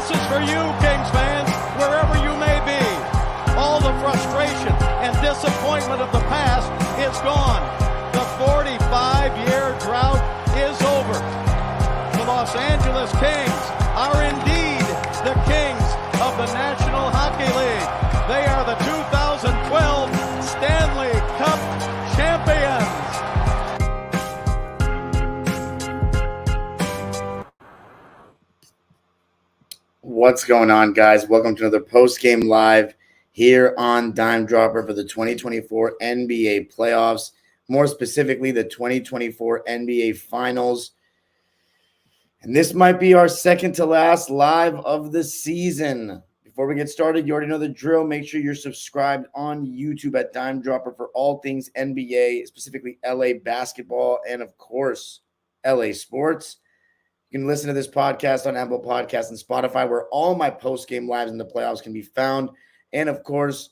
This is for you, Kings fans, wherever you may be. All the frustration and disappointment of the past is gone. The 45-year drought is over. The Los Angeles Kings are indeed the kings of the National Hockey League. They are the 2012 Stanley Cup champions. What's going on, guys? Welcome to another post-game live here on Dime Dropper for the 2024 NBA playoffs, more specifically the 2024 NBA Finals. And this might be our second to last live of the season. Before we get started, you already know the drill. Make sure you're subscribed on YouTube at Dime Dropper for all things NBA, specifically LA basketball, and of course, LA sports. You can listen to this podcast on Apple Podcasts and Spotify, where all my post-game lives in the playoffs can be found. And, of course,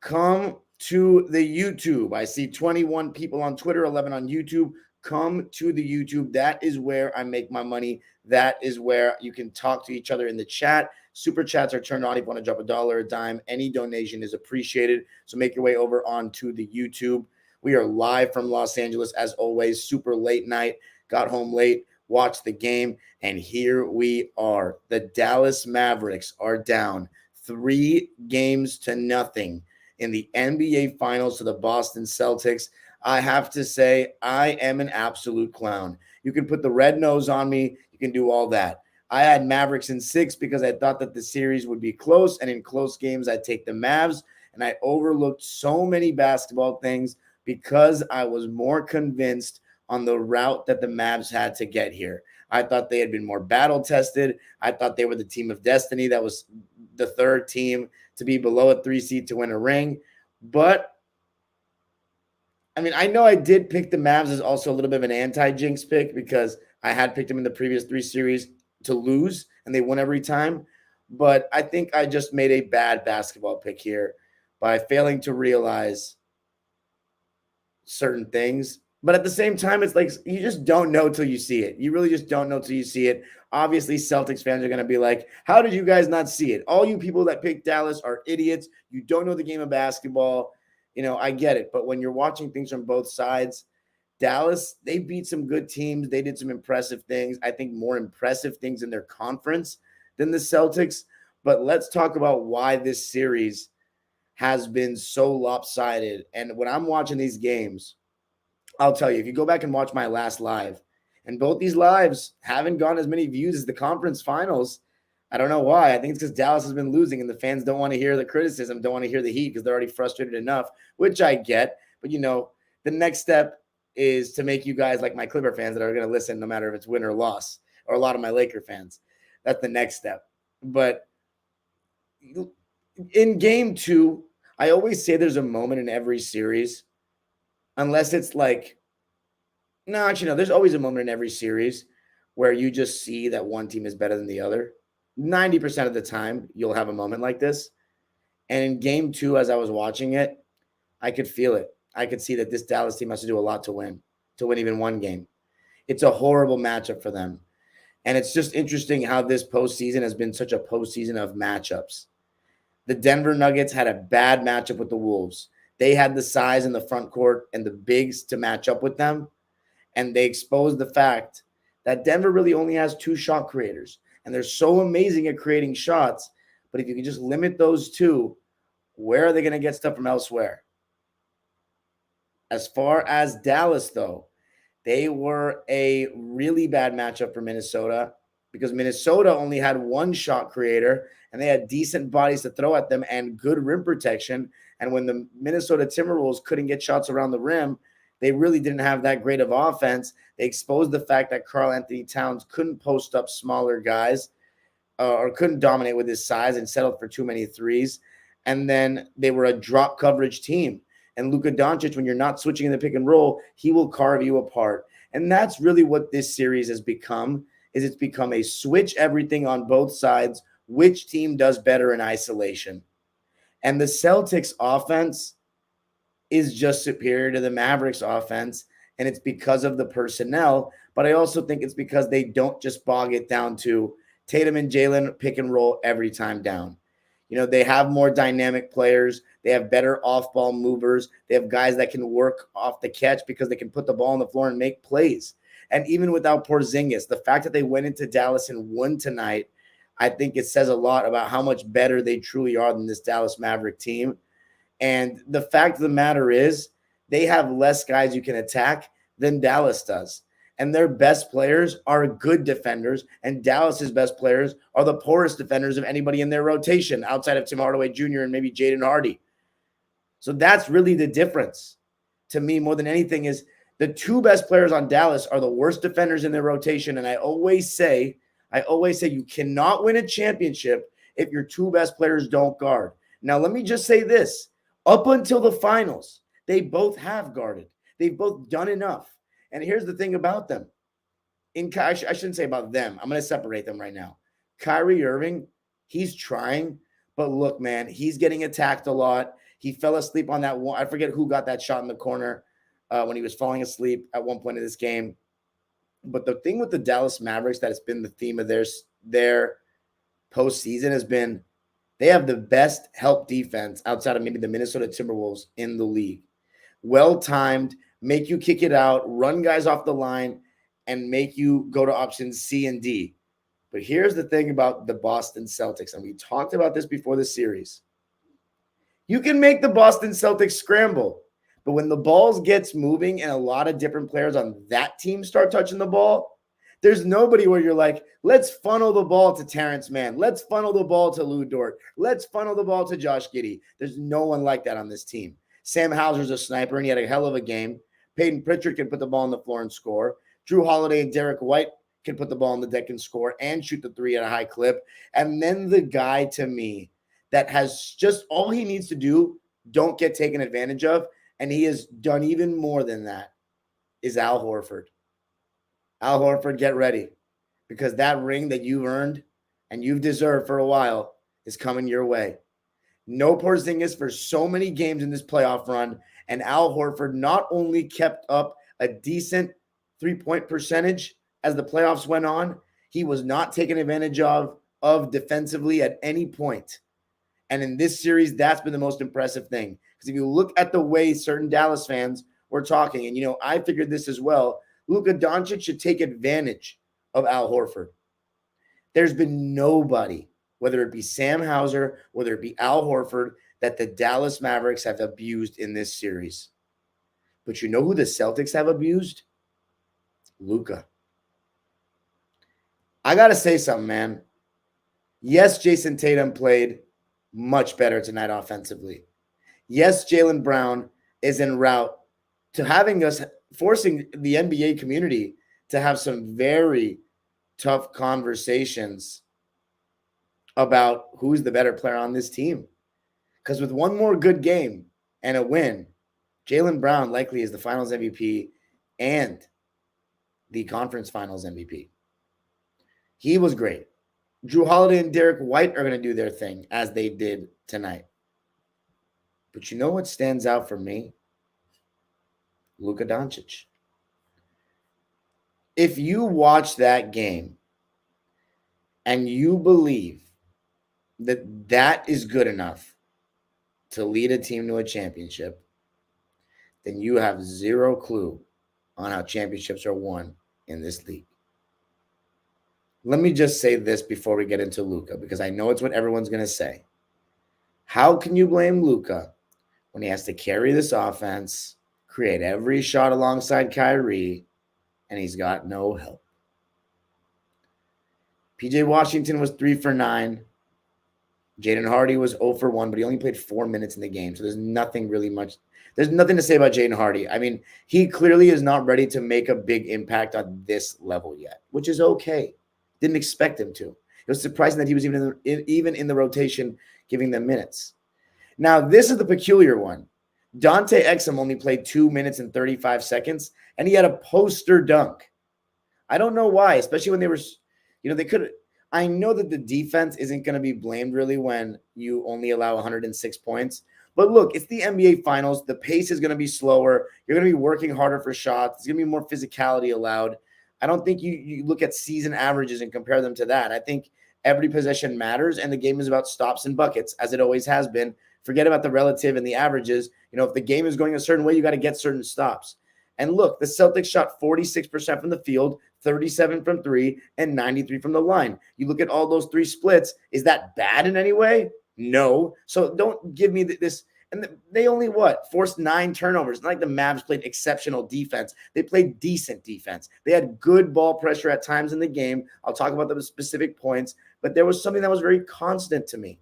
come to the YouTube. I see 21 people on Twitter, 11 on YouTube. Come to the YouTube. That is where I make my money. That is where you can talk to each other in the chat. Super chats are turned on if you want to drop $1, a dime. Any donation is appreciated. So make your way over onto the YouTube. We are live from Los Angeles, as always. Super late night. Got home late. Watch the game, and here we are. The Dallas Mavericks are down 3-0 in the NBA Finals to the Boston Celtics. I have to say, I am an absolute clown. You can put the red nose on me. You can do all that. I had Mavericks in 6 because I thought that the series would be close, and in close games, I'd take the Mavs, and I overlooked so many basketball things because I was more convinced on the route that the Mavs had to get here. I thought they had been more battle-tested. I thought they were the team of destiny. That was the third team to be below a 3 seed to win a ring. But, I mean, I know I did pick the Mavs as also a little bit of an anti-jinx pick because I had picked them in the previous 3 series to lose, and they won every time. But I think I just made a bad basketball pick here by failing to realize certain things. But at the same time, it's like you just don't know till you see it. You really just don't know till you see it. Obviously, Celtics fans are going to be like, how did you guys not see it? All you people that pick Dallas are idiots. You don't know the game of basketball. You know, I get it. But when you're watching things from both sides, Dallas, they beat some good teams. They did some impressive things. I think more impressive things in their conference than the Celtics. But let's talk about why this series has been so lopsided. And when I'm watching these games, I'll tell you, if you go back and watch my last live, and both these lives haven't gone as many views as the conference finals, I don't know why. I think it's because Dallas has been losing and the fans don't want to hear the criticism, don't want to hear the heat because they're already frustrated enough, which I get. But, you know, the next step is to make you guys like my Clipper fans that are going to listen no matter if it's win or loss, or a lot of my Laker fans. That's the next step. But in game 2, I always say there's a moment in every series. Unless it's like, no, actually, no, there's always a moment in every series where you just see that one team is better than the other. 90% of the time, you'll have a moment like this. And in game 2, as I was watching it, I could feel it. I could see that this Dallas team has to do a lot to win even one game. It's a horrible matchup for them. And it's just interesting how this postseason has been such a postseason of matchups. The Denver Nuggets had a bad matchup with the Wolves. They had the size in the front court and the bigs to match up with them. And they exposed the fact that Denver really only has 2 shot creators. And they're so amazing at creating shots. But if you can just limit those 2, where are they going to get stuff from elsewhere? As far as Dallas, though, they were a really bad matchup for Minnesota because Minnesota only had 1 shot creator and they had decent bodies to throw at them and good rim protection. And when the Minnesota Timberwolves couldn't get shots around the rim, they really didn't have that great of offense. They exposed the fact that Karl-Anthony Towns couldn't post up smaller guys or couldn't dominate with his size and settled for too many threes. And then they were a drop coverage team. And Luka Doncic, when you're not switching in the pick and roll, he will carve you apart. And that's really what this series has become, is it's become a switch everything on both sides. Which team does better in isolation? And the Celtics offense is just superior to the Mavericks offense, and it's because of the personnel. But I also think it's because they don't just bog it down to Tatum and Jalen pick and roll every time down. They have more dynamic players. They have better off-ball movers. They have guys that can work off the catch because they can put the ball on the floor and make plays. And even without Porzingis, the fact that they went into Dallas and won tonight, I think it says a lot about how much better they truly are than this Dallas Maverick team. And the fact of the matter is they have less guys you can attack than Dallas does. And their best players are good defenders, and Dallas's best players are the poorest defenders of anybody in their rotation outside of Tim Hardaway Jr. and maybe Jaden Hardy. So that's really the difference to me more than anything is the two best players on Dallas are the worst defenders in their rotation. And I always say you cannot win a championship if your two best players don't guard. Now, let me just say this. Up until the finals, they both have guarded. They've both done enough. And here's the thing about them. I shouldn't say about them. I'm going to separate them right now. Kyrie Irving, he's trying. But look, man, he's getting attacked a lot. He fell asleep on that one. I forget who got that shot in the corner when he was falling asleep at one point in this game. But the thing with the Dallas Mavericks that has been the theme of their postseason has been they have the best help defense outside of maybe the Minnesota Timberwolves in the league. Well-timed, make you kick it out, run guys off the line, and make you go to options C and D. But here's the thing about the Boston Celtics, and we talked about this before the series. You can make the Boston Celtics scramble, but when the ball gets moving and a lot of different players on that team start touching the ball, there's nobody where you're like, let's funnel the ball to Terrence Mann. Let's funnel the ball to Lou Dort. Let's funnel the ball to Josh Giddey. There's no one like that on this team. Sam Hauser's a sniper, and he had a hell of a game. Peyton Pritchard can put the ball on the floor and score. Drew Holiday and Derek White can put the ball on the deck and score and shoot the three at a high clip. And then the guy to me that has just all he needs to do, don't get taken advantage of, and he has done even more than that, is Al Horford. Al Horford, get ready, because that ring that you've earned and you've deserved for a while is coming your way. No Porzingis for so many games in this playoff run, and Al Horford not only kept up a decent three-point percentage as the playoffs went on, he was not taken advantage of defensively at any point. And in this series, that's been the most impressive thing. Because if you look at the way certain Dallas fans were talking, and, I figured this as well, Luka Doncic should take advantage of Al Horford. There's been nobody, whether it be Sam Hauser, whether it be Al Horford, that the Dallas Mavericks have abused in this series. But you know who the Celtics have abused? Luka. I got to say something, man. Yes, Jason Tatum played much better tonight offensively. Yes, Jaylen Brown is en route to forcing the NBA community to have some very tough conversations about who's the better player on this team. Because with one more good game and a win, Jaylen Brown likely is the Finals MVP and the Conference Finals MVP. He was great. Drew Holiday and Derek White are going to do their thing as they did tonight. But you know what stands out for me? Luka Doncic. If you watch that game and you believe that that is good enough to lead a team to a championship, then you have zero clue on how championships are won in this league. Let me just say this before we get into Luka, because I know it's what everyone's going to say. How can you blame Luka when he has to carry this offense, create every shot alongside Kyrie, and he's got no help? PJ Washington was 3 for 9. Jaden Hardy was 0 for 1, but he only played 4 minutes in the game. So there's nothing to say about Jaden Hardy. I mean, he clearly is not ready to make a big impact on this level yet, which is okay. Didn't expect him to. It was surprising that he was even in the rotation giving them minutes. Now, this is the peculiar one. Dante Exum only played 2 minutes and 35 seconds, and he had a poster dunk. I don't know why, especially when they were, they could. I know that the defense isn't going to be blamed really when you only allow 106 points. But look, it's the NBA Finals. The pace is going to be slower. You're going to be working harder for shots. There's going to be more physicality allowed. I don't think you look at season averages and compare them to that. I think every possession matters, and the game is about stops and buckets, as it always has been. Forget about the relative and the averages. If the game is going a certain way, you got to get certain stops. And look, the Celtics shot 46% from the field, 37 from three, and 93 from the line. You look at all those three splits. Is that bad in any way? No. So don't give me this. And they only, forced 9 turnovers. Not like the Mavs played exceptional defense. They played decent defense. They had good ball pressure at times in the game. I'll talk about the specific points, but there was something that was very constant to me.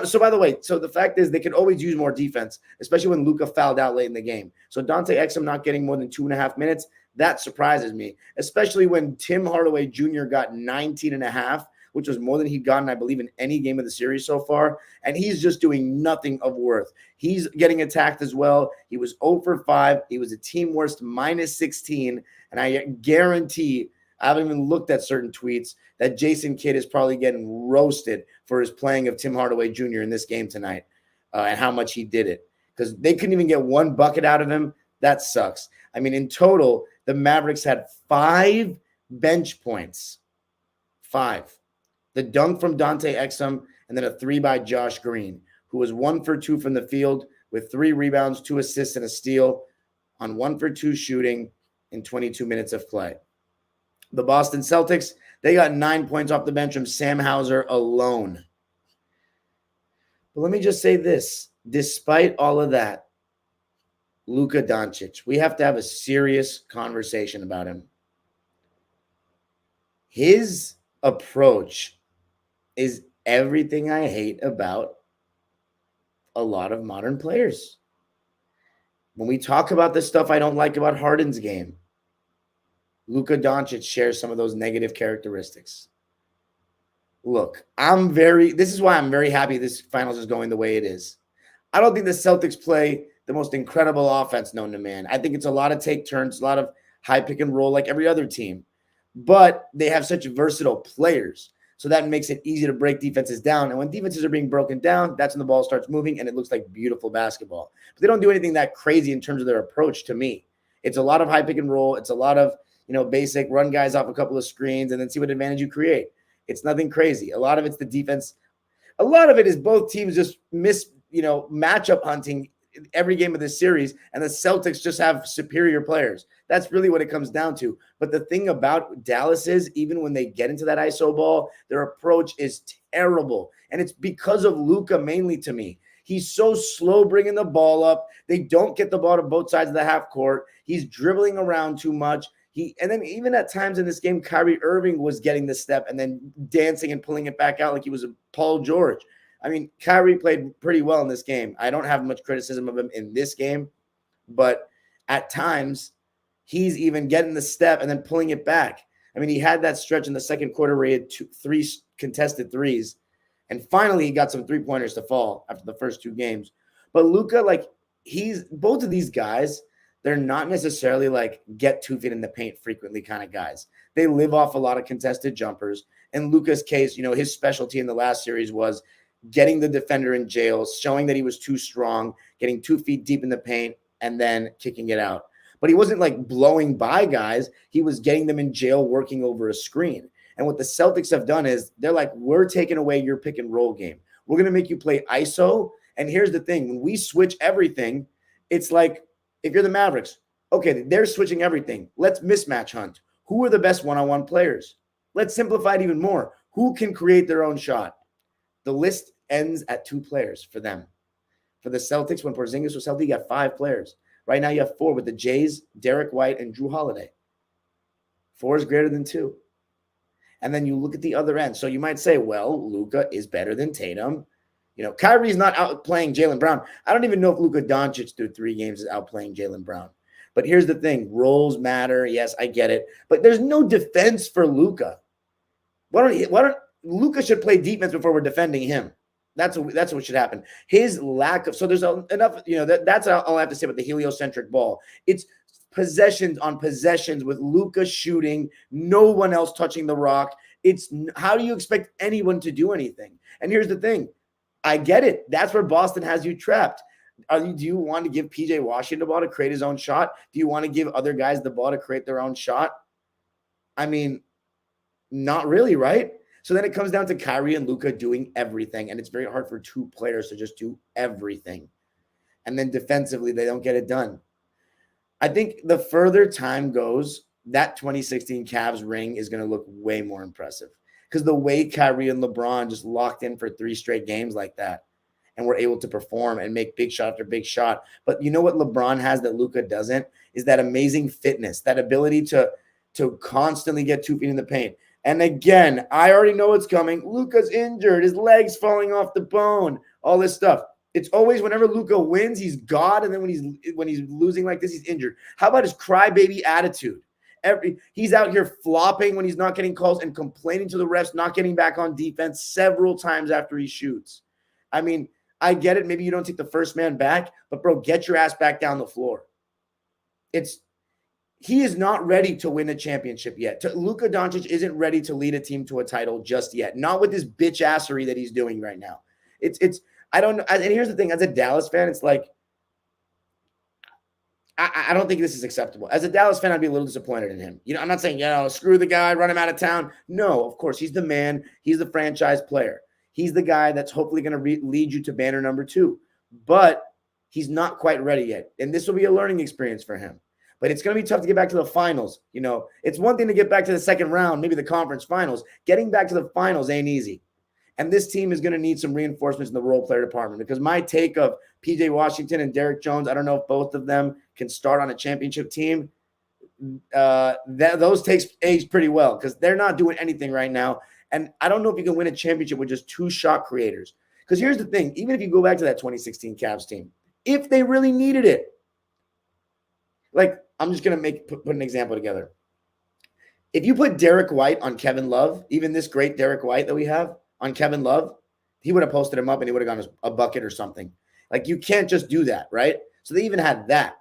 So by the way, the fact is they could always use more defense, especially when Luka fouled out late in the game. So Dante Exum not getting more than 2.5 minutes, that surprises me, especially when Tim Hardaway Jr. got 19.5, which was more than he'd gotten, I believe, in any game of the series so far. And he's just doing nothing of worth. He's getting attacked as well. He was 0 for 5. He was a team worst -16. And I guarantee, I haven't even looked at certain tweets, that Jason Kidd is probably getting roasted for his playing of Tim Hardaway Jr. in this game tonight and how much he did it. Because they couldn't even get one bucket out of him. That sucks. I mean, in total, the Mavericks had 5 bench points. 5. The dunk from Dante Exum, and then a 3 by Josh Green, who was 1 for 2 from the field with 3 rebounds, 2 assists, and a steal on 1 for 2 shooting in 22 minutes of play. The Boston Celtics, they got 9 points off the bench from Sam Hauser alone. But let me just say this. Despite all of that, Luka Doncic, we have to have a serious conversation about him. His approach is everything I hate about a lot of modern players. When we talk about the stuff I don't like about Harden's game, Luka Doncic shares some of those negative characteristics. Look, this is why I'm very happy this finals is going the way it is. I don't think the Celtics play the most incredible offense known to man. I think it's a lot of take turns, a lot of high pick and roll like every other team. But they have such versatile players. So that makes it easy to break defenses down. And when defenses are being broken down, that's when the ball starts moving and it looks like beautiful basketball. But they don't do anything that crazy in terms of their approach to me. It's a lot of high pick and roll. It's a lot of, basic run guys off a couple of screens and then see what advantage you create. It's nothing crazy. A lot of it's the defense. A lot of it is both teams just matchup hunting every game of this series, and the Celtics just have superior players. That's really what it comes down to. But the thing about Dallas is, even when they get into that ISO ball, their approach is terrible. And it's because of Luka mainly to me. He's so slow bringing the ball up. They don't get the ball to both sides of the half court. He's dribbling around too much. And then even at times in this game, Kyrie Irving was getting the step and then dancing and pulling it back out like he was a Paul George. I mean, Kyrie played pretty well in this game. I don't have much criticism of him in this game, but at times he's even getting the step and then pulling it back. I mean, he had that stretch in the second quarter where he had 3 contested threes, and finally he got some 3-pointers to fall after the first 2 games. But Luka, both of these guys, they're not necessarily get 2 feet in the paint frequently kind of guys. They live off a lot of contested jumpers. In Luka's case, his specialty in the last series was getting the defender in jail, showing that he was too strong, getting 2 feet deep in the paint, and then kicking it out. But he wasn't blowing by guys. He was getting them in jail, working over a screen. And what the Celtics have done is they're we're taking away your pick and roll game. We're going to make you play ISO. And here's the thing. When we switch everything, it's like if you're the Mavericks, okay, they're switching everything. Let's mismatch hunt. Who are the best one-on-one players? Let's simplify it even more. Who can create their own shot? The list ends at 2 players for them. For the Celtics, when Porzingis was healthy, you got 5 players. Right now, you have 4 with the Jays, Derek White, and Drew Holiday. 4 is greater than 2. And then you look at the other end. So you might say, well, Luka is better than Tatum. Kyrie's not outplaying Jaylen Brown. I don't even know if Luka Doncic through 3 games is outplaying Jaylen Brown. But here's the thing. Roles matter. Yes, I get it. But there's no defense for Luka. Why don't Luka should play defense before we're defending him? That's what should happen. His lack of – so there's enough – that's all I have to say about the heliocentric ball. It's possessions on possessions with Luka shooting, no one else touching the rock. It's how do you expect anyone to do anything? And here's the thing. I get it. That's where Boston has you trapped. Do you want to give PJ Washington the ball to create his own shot? Do you want to give other guys the ball to create their own shot? I mean, not really, right? So then it comes down to Kyrie and Luka doing everything, and it's very hard for two players to just do everything. And then defensively, they don't get it done. I think the further time goes, that 2016 Cavs ring is going to look way more impressive because the way Kyrie and LeBron just locked in for 3 straight games like that and were able to perform and make big shot after big shot. But you know what LeBron has that Luka doesn't is that amazing fitness, that ability to constantly get 2 feet in the paint. And again, I already know what's coming. Luka's injured, his leg's falling off the bone, all this stuff. It's always whenever Luka wins, he's God, and then when he's losing like this, he's injured. How about his crybaby attitude? He's out here flopping when he's not getting calls and complaining to the refs, not getting back on defense several times after he shoots. I mean, I get it. Maybe you don't take the first man back, but bro, get your ass back down the floor. He is not ready to win a championship yet. Luka Doncic isn't ready to lead a team to a title just yet. Not with this bitch assery that he's doing right now. I don't know. And here's the thing, as a Dallas fan, it's like, I don't think this is acceptable. As a Dallas fan, I'd be a little disappointed in him. I'm not saying, screw the guy, run him out of town. No, of course, he's the man. He's the franchise player. He's the guy that's hopefully going to lead you to banner number 2. But he's not quite ready yet. And this will be a learning experience for him. But it's going to be tough to get back to the finals. It's one thing to get back to the second round, maybe the conference finals. Getting back to the finals ain't easy. And this team is going to need some reinforcements in the role player department because my take of PJ Washington and Derrick Jones, I don't know if both of them can start on a championship team. Those takes age pretty well because they're not doing anything right now. And I don't know if you can win a championship with just 2 shot creators. Because here's the thing, even if you go back to that 2016 Cavs team, if they really needed it, like I'm just going to put an example together. If you put Derek White on Kevin Love, even this great Derek White that we have, on Kevin Love, he would have posted him up and he would have gone a bucket or something. Like, you can't just do that, right? So they even had that.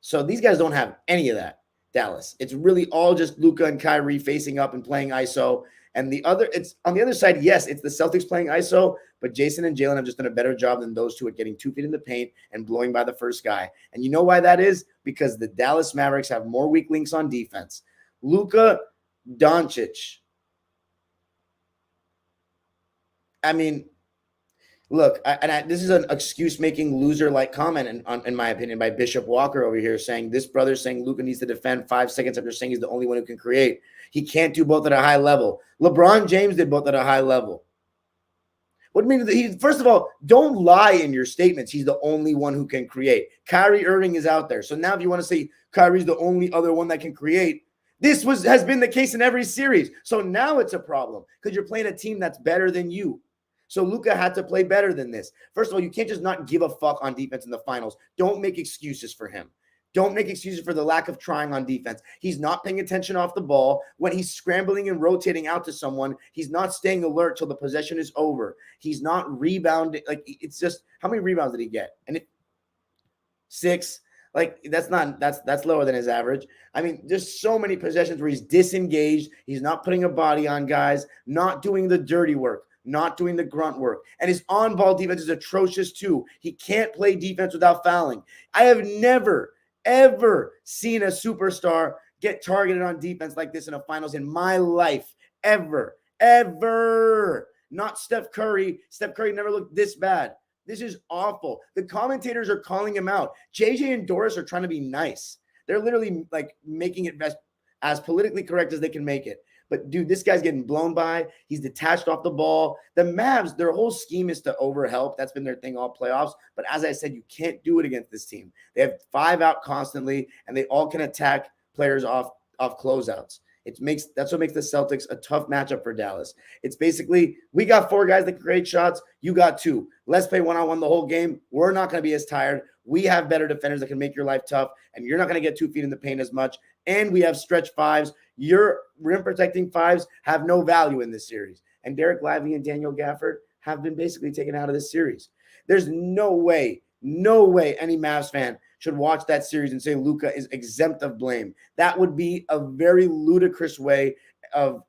So these guys don't have any of that, Dallas. It's really all just Luka and Kyrie facing up and playing ISO. And it's on the other side, yes, it's the Celtics playing ISO, but Jason and Jalen have just done a better job than those two at getting 2 feet in the paint and blowing by the first guy. And you know why that is? Because the Dallas Mavericks have more weak links on defense. Luka Doncic. I mean, look, this is an excuse-making loser-like comment, in my opinion, by Bishop Walker over here, saying this brother saying Luka needs to defend 5 seconds after saying he's the only one who can create. He can't do both at a high level. LeBron James did both at a high level. What do you mean? First of all, don't lie in your statements. He's the only one who can create. Kyrie Irving is out there. So now if you want to say Kyrie's the only other one that can create, this has been the case in every series. So now it's a problem because you're playing a team that's better than you. So Luka had to play better than this. First of all, you can't just not give a fuck on defense in the finals. Don't make excuses for him. Don't make excuses for the lack of trying on defense. He's not paying attention off the ball. When he's scrambling and rotating out to someone, he's not staying alert till the possession is over. He's not rebounding. Like, it's just, how many rebounds did he get? And 6. Like, that's lower than his average. I mean, there's so many possessions where he's disengaged. He's not putting a body on guys, not doing the dirty work, not doing the grunt work. And his on-ball defense is atrocious too. He can't play defense without fouling. I have never, ever seen a superstar get targeted on defense like this in a finals in my life. Ever. Not Steph Curry. Steph Curry never looked this bad. This is awful. The commentators are calling him out. JJ and Doris are trying to be nice. They're literally like making it as politically correct as they can make it. But, dude, this guy's getting blown by. He's detached off the ball. The Mavs, their whole scheme is to overhelp. That's been their thing all playoffs. But as I said, you can't do it against this team. They have 5 out constantly, and they all can attack players off closeouts. That's what makes the Celtics a tough matchup for Dallas. It's basically, we got 4 guys that can create shots. You got 2. Let's play one-on-one the whole game. We're not going to be as tired. We have better defenders that can make your life tough, and you're not going to get 2 feet in the paint as much. And we have stretch 5s. Your rim protecting 5s have no value in this series. And Derek Lively and Daniel Gafford have been basically taken out of this series. There's no way any Mavs fan should watch that series and say Luka is exempt of blame. That would be a very ludicrous way of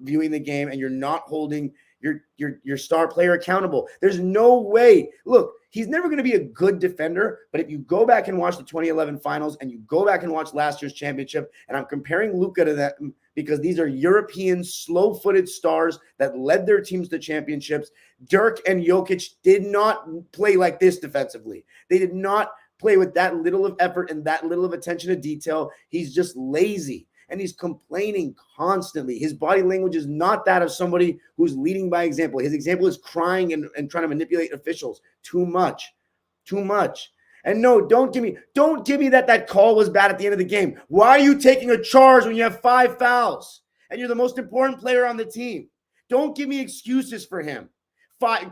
viewing the game, and you're not holding your star player accountable. There's no way. Look, He's never going to be a good defender, but if you go back and watch the 2011 finals and you go back and watch last year's championship, and I'm comparing Luka to them because these are European slow-footed stars that led their teams to championships. Dirk and Jokic did not play like this defensively. They did not play with that little of effort and that little of attention to detail. He's just lazy. And he's complaining constantly. His body language is not that of somebody who's leading by example. His example is crying and trying to manipulate officials. Too much. And no, don't give me that call was bad at the end of the game. Why are you taking a charge when you have 5 fouls and you're the most important player on the team? Don't give me excuses for him.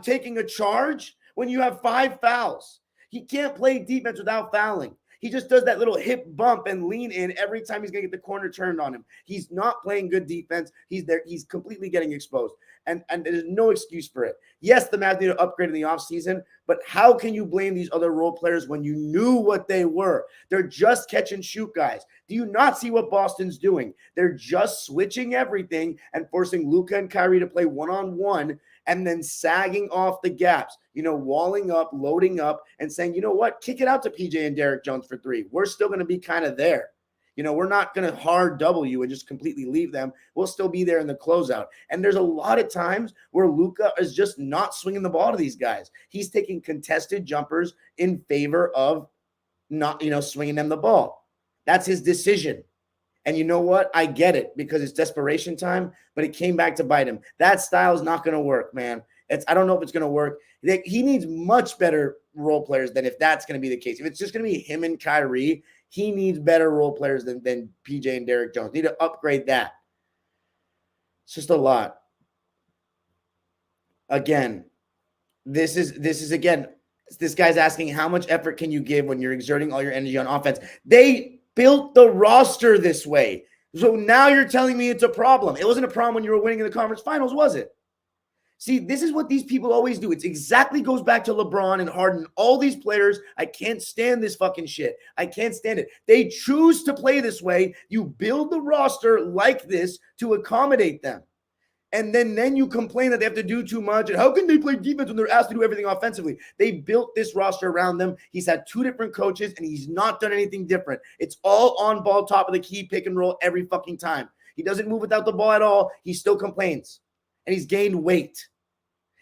Taking a charge when you have 5 fouls. He can't play defense without fouling. He just does that little hip bump and lean in every time he's going to get the corner turned on him. He's not playing good defense. He's completely getting exposed. And there's no excuse for it. Yes, the Mavs need to upgrade in the offseason, but how can you blame these other role players when you knew what they were? They're just catch and shoot guys. Do you not see what Boston's doing? They're just switching everything and forcing Luka and Kyrie to play one-on-one and then sagging off the gaps, walling up, loading up, and saying, you know what, kick it out to PJ and Derek Jones for 3. We're still going to be kind of there. We're not going to hard double you and just completely leave them. We'll still be there in the closeout. And there's a lot of times where Luka is just not swinging the ball to these guys. He's taking contested jumpers in favor of not, swinging them the ball. That's his decision. And you know what? I get it because it's desperation time, but it came back to bite him. That style is not going to work, man. I don't know if it's going to work. He needs much better role players than if that's going to be the case. If it's just going to be him and Kyrie, he needs better role players than PJ and Derek Jones. Need to upgrade that. It's just a lot. Again, this guy's asking how much effort can you give when you're exerting all your energy on offense. They built the roster this way. So now you're telling me it's a problem. It wasn't a problem when you were winning in the conference finals, was it? See, this is what these people always do. It exactly goes back to LeBron and Harden. All these players, I can't stand this fucking shit. I can't stand it. They choose to play this way. You build the roster like this to accommodate them. And then you complain that they have to do too much. And how can they play defense when they're asked to do everything offensively? They built this roster around them. He's had 2 different coaches, and he's not done anything different. It's all on ball, top of the key, pick and roll every fucking time. He doesn't move without the ball at all. He still complains. And he's gained weight.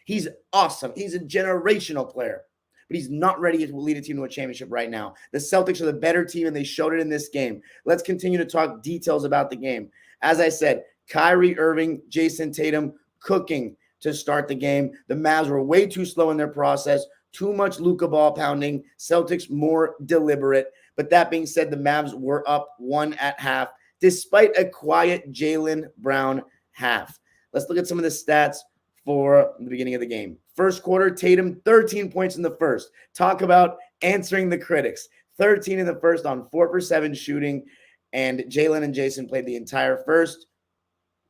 He's awesome. He's a generational player. But he's not ready to lead a team to a championship right now. The Celtics are the better team, and they showed it in this game. Let's continue to talk details about the game. As I said, Kyrie Irving, Jason Tatum cooking to start the game. The Mavs were way too slow in their process. Too much Luka ball pounding. Celtics more deliberate. But that being said, the Mavs were up 1 at half, despite a quiet Jaylen Brown half. Let's look at some of the stats for the beginning of the game. First quarter, Tatum, 13 points in the first. Talk about answering the critics. 13 in the first on 4 for 7 shooting. And Jaylen and Jason played the entire first.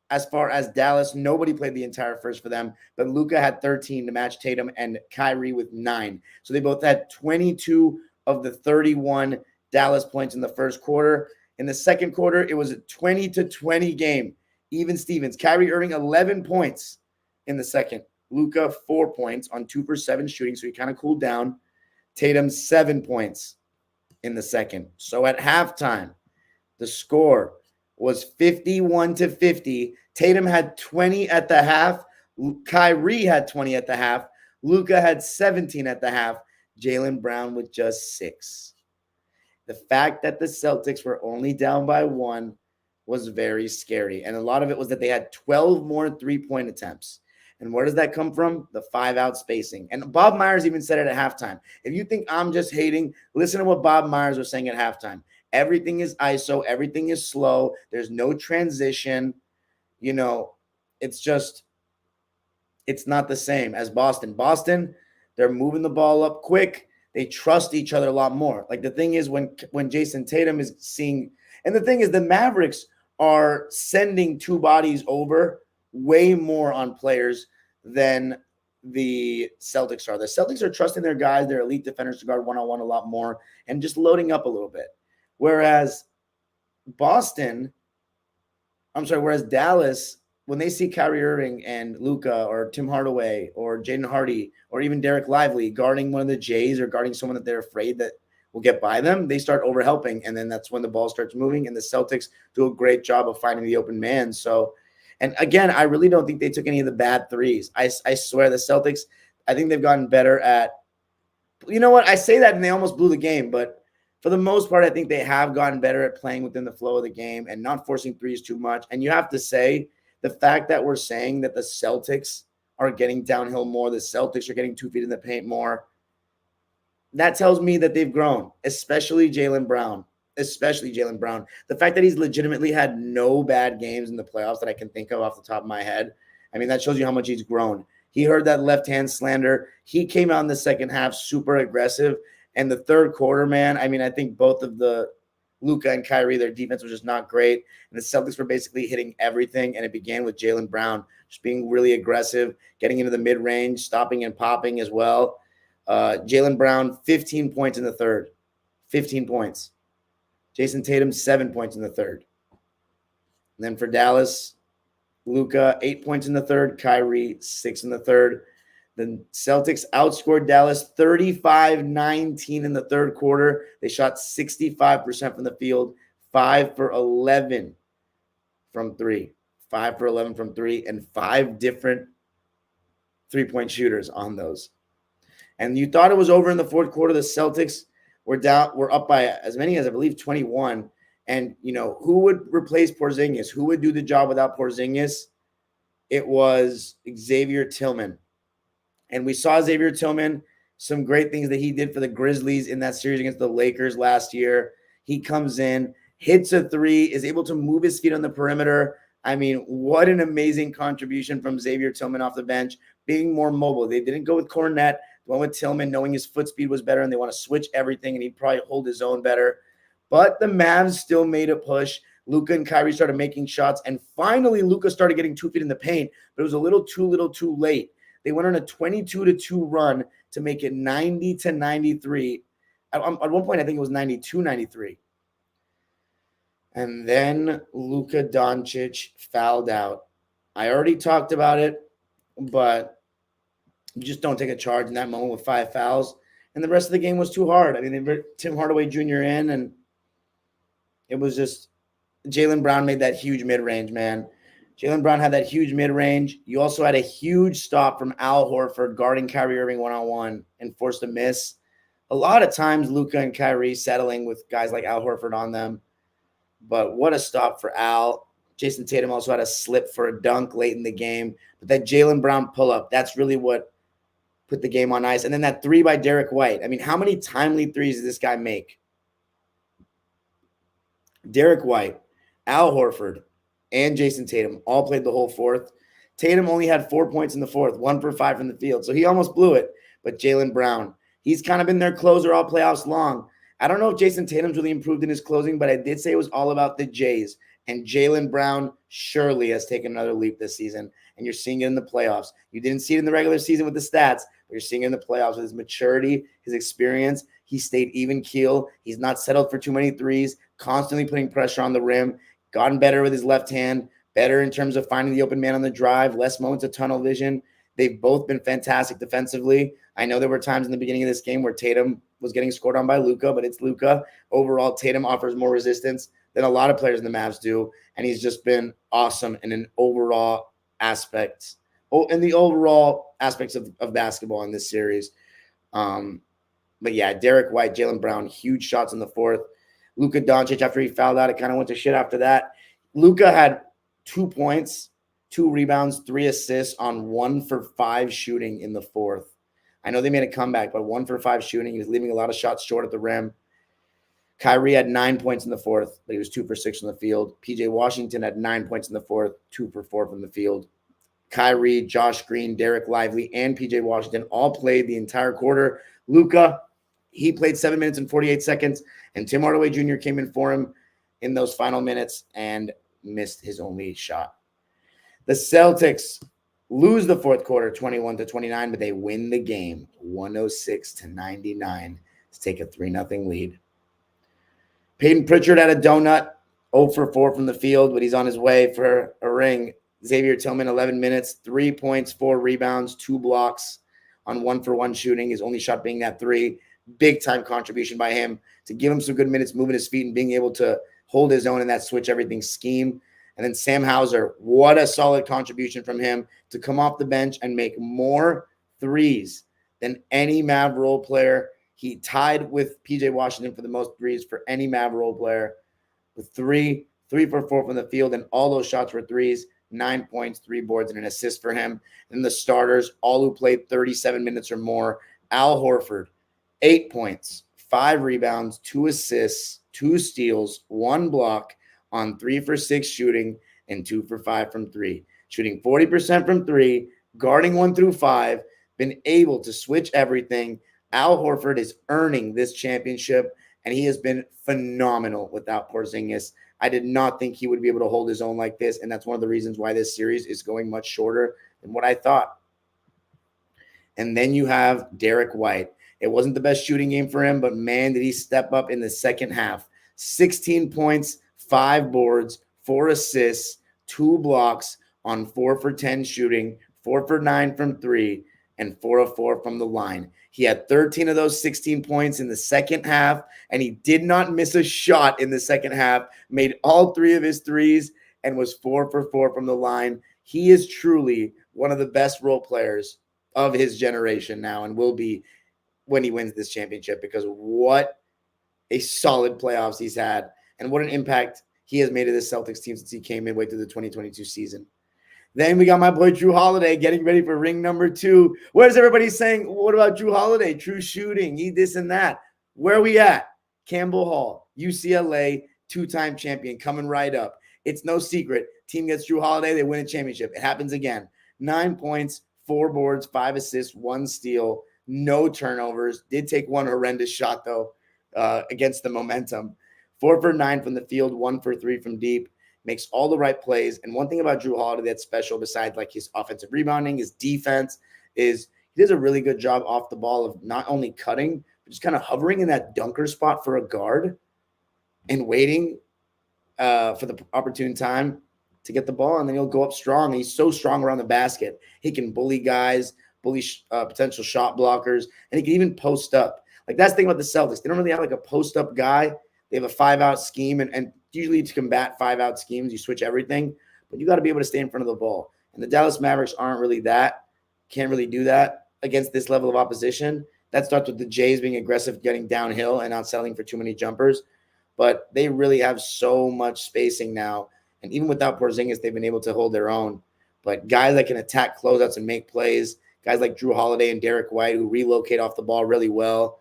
As far as Dallas, nobody played the entire first for them. But Luka had 13 to match Tatum and Kyrie with 9. So they both had 22 of the 31 Dallas points in the first quarter. In the second quarter, it was a 20-20 game. Even Stevens. Kyrie Irving, 11 points in the second. Luka, 4 points on 2 for 7 shooting, so he kind of cooled down. Tatum, 7 points in the second. So at halftime, the score was 51-50. Tatum had 20 at the half. Kyrie had 20 at the half. Luka had 17 at the half. Jaylen Brown with just 6. The fact that the Celtics were only down by 1 was very scary. And a lot of it was that they had 12 more 3-point attempts. And where does that come from? The 5-out spacing. And Bob Myers even said it at halftime. If you think I'm just hating, listen to what Bob Myers was saying at halftime. Everything is ISO. Everything is slow. There's no transition. It's not the same as Boston. Boston, they're moving the ball up quick. They trust each other a lot more. Like the thing is when Jason Tatum is seeing, and the thing is the Mavericks are sending 2 bodies over way more on players than the Celtics are. The Celtics are trusting their guys, their elite defenders to guard one-on-one a lot more and just loading up a little bit. Whereas Dallas when they see Kyrie Irving and Luka or Tim Hardaway or Jaden Hardy or even Derek Lively guarding one of the Jays or guarding someone that they're afraid that will get by them, they start overhelping. And then that's when the ball starts moving, and the Celtics do a great job of finding the open man. So, and again, I really don't think they took any of the bad threes. I swear the Celtics, I think they've gotten better at, you know what? I say that and they almost blew the game, but for the most part, I think they have gotten better at playing within the flow of the game and not forcing threes too much. And you have to say, the fact that we're saying that the Celtics are getting downhill more, the Celtics are getting 2 feet in the paint more, that tells me that they've grown, especially Jaylen Brown. The fact that he's legitimately had no bad games in the playoffs that I can think of off the top of my head, I mean, that shows you how much he's grown. He heard that left-hand slander. He came out in the second half super aggressive. And the third quarter, man, I mean, I think both of the Luka and Kyrie, their defense was just not great. And the Celtics were basically hitting everything. And it began with Jaylen Brown just being really aggressive, getting into the mid-range, stopping and popping as well. Jaylen Brown, 15 points in the third. 15 points. Jason Tatum, 7 points in the third. And then for Dallas, Luka, 8 points in the third. Kyrie, 6 in the third. The Celtics outscored Dallas 35-19 in the third quarter. They shot 65% from the field, 5 for 11 from three. 5 for 11 from three, and 5 different three-point shooters on those. And you thought it was over in the fourth quarter. The Celtics were up by as many as, I believe, 21. And, you know, who would replace Porzingis? Who would do the job without Porzingis? It was Xavier Tillman. And we saw Xavier Tillman, some great things that he did for the Grizzlies in that series against the Lakers last year. He comes in, hits a three, is able to move his feet on the perimeter. I mean, what an amazing contribution from Xavier Tillman off the bench, being more mobile. They didn't go with Cornette. They went with Tillman, knowing his foot speed was better, and they want to switch everything, and he'd probably hold his own better. But the Mavs still made a push. Luka and Kyrie started making shots, and finally Luka started getting 2 feet in the paint, but it was a little too late. They went on a 22-2 run to make it 90-93. At one point, I think it was 92-93. And then Luka Doncic fouled out. I already talked about it, but you just don't take a charge in that moment with 5 fouls. And the rest of the game was too hard. I mean, they put Tim Hardaway Jr. in, and it was just Jaylen Brown made that huge mid-range, man. Jaylen Brown had that huge mid-range. You also had a huge stop from Al Horford guarding Kyrie Irving one-on-one and forced a miss. A lot of times, Luka and Kyrie settling with guys like Al Horford on them. But what a stop for Al. Jason Tatum also had a slip for a dunk late in the game. But that Jaylen Brown pull-up, that's really what put the game on ice. And then that three by Derek White. I mean, how many timely threes did this guy make? Derek White, Al Horford, and Jason Tatum all played the whole fourth. Tatum only had 4 points in the fourth, 1 for 5 from the field. So he almost blew it. But Jaylen Brown, he's kind of been their closer all playoffs long. I don't know if Jason Tatum's really improved in his closing, but I did say it was all about the Jays. And Jaylen Brown surely has taken another leap this season. And you're seeing it in the playoffs. You didn't see it in the regular season with the stats, but you're seeing it in the playoffs with his maturity, his experience. He stayed even keel. He's not settled for too many threes, constantly putting pressure on the rim, gotten better with his left hand, better in terms of finding the open man on the drive, less moments of tunnel vision. They've both been fantastic defensively. I know there were times in the beginning of this game where Tatum was getting scored on by Luka, but it's Luka. Overall, Tatum offers more resistance than a lot of players in the Mavs do, and he's just been awesome in an overall aspect, in the overall aspects of basketball in this series. But yeah, Derek White, Jaylen Brown, huge shots in the fourth. Luka Doncic, after he fouled out, it kind of went to shit after that. Luka had 2 points, 2 rebounds, 3 assists on 1 for 5 shooting in the fourth. I know they made a comeback, but 1 for 5 shooting. He was leaving a lot of shots short at the rim. Kyrie had 9 points in the fourth, but he was 2 for 6 from the field. PJ Washington had 9 points in the fourth, 2 for 4 from the field. Kyrie, Josh Green, Derek Lively, and PJ Washington all played the entire quarter. Luka, he played 7 minutes and 48 seconds, and Tim Hardaway Jr. came in for him in those final minutes and missed his only shot. The Celtics lose the fourth quarter 21-29, but they win the game 106-99 to take a 3-0 lead. Peyton Pritchard had a donut, 0 for 4 from the field, but he's on his way for a ring. Xavier Tillman, 11 minutes, 3 points, 4 rebounds, 2 blocks on 1-for-1 shooting. His only shot being that 3. Big time contribution by him to give him some good minutes, moving his feet and being able to hold his own in that switch everything scheme. And then Sam Hauser, what a solid contribution from him to come off the bench and make more threes than any Mav role player. He tied with PJ Washington for the most threes for any Mav role player with 3 for 4 from the field, and all those shots were threes. 9 points, 3 boards, and an assist for him. And the starters, all who played 37 minutes or more. Al Horford, 8 points, 5 rebounds, 2 assists, 2 steals, 1 block on 3 for 6 shooting, and 2 for 5 from 3. Shooting 40% from 3, guarding 1 through 5, been able to switch everything. Al Horford is earning this championship, and he has been phenomenal without Porzingis. I did not think he would be able to hold his own like this, and that's one of the reasons why this series is going much shorter than what I thought. And then you have Derek White. It wasn't the best shooting game for him, but man, did he step up in the second half. 16 points, 5 boards, 4 assists, 2 blocks on 4 for 10 shooting, 4 for 9 from 3, and 4 of 4 from the line. He had 13 of those 16 points in the second half, and he did not miss a shot in the second half, made all 3 of his threes, and was 4 for 4 from the line. He is truly one of the best role players of his generation now, and will be when he wins this championship, because what a solid playoffs he's had, and what an impact he has made to this Celtics team since he came midway through the 2022 season. Then we got my boy Drew Holiday getting ready for ring number 2. Where's everybody saying, what about Drew Holiday? True shooting, he this and that. Where are we at? Campbell Hall, UCLA, 2-time champion, coming right up. It's no secret. Team gets Drew Holiday, they win a championship. It happens again. 9 points, 4 boards, 5 assists, 1 steal, no turnovers. Did take 1 horrendous shot, though, against the momentum. 4 for 9 from the field, 1 for 3 from deep. Makes all the right plays. And one thing about Drew Holiday that's special, besides like his offensive rebounding, his defense, is he does a really good job off the ball of not only cutting, but just kind of hovering in that dunker spot for a guard and waiting for the opportune time to get the ball. And then he'll go up strong. He's so strong around the basket. He can bully guys, bully potential shot blockers, and he can even post up. Like, that's the thing about the Celtics. They don't really have like a post-up guy. They have a 5-out scheme, and usually to combat 5-out schemes, you switch everything, but you got to be able to stay in front of the ball. And the Dallas Mavericks aren't really that, can't really do that against this level of opposition. That starts with the Jays being aggressive, getting downhill and not settling for too many jumpers. But they really have so much spacing now. And even without Porzingis, they've been able to hold their own. But guys that can attack closeouts and make plays, guys like Drew Holiday and Derek White, who relocate off the ball really well.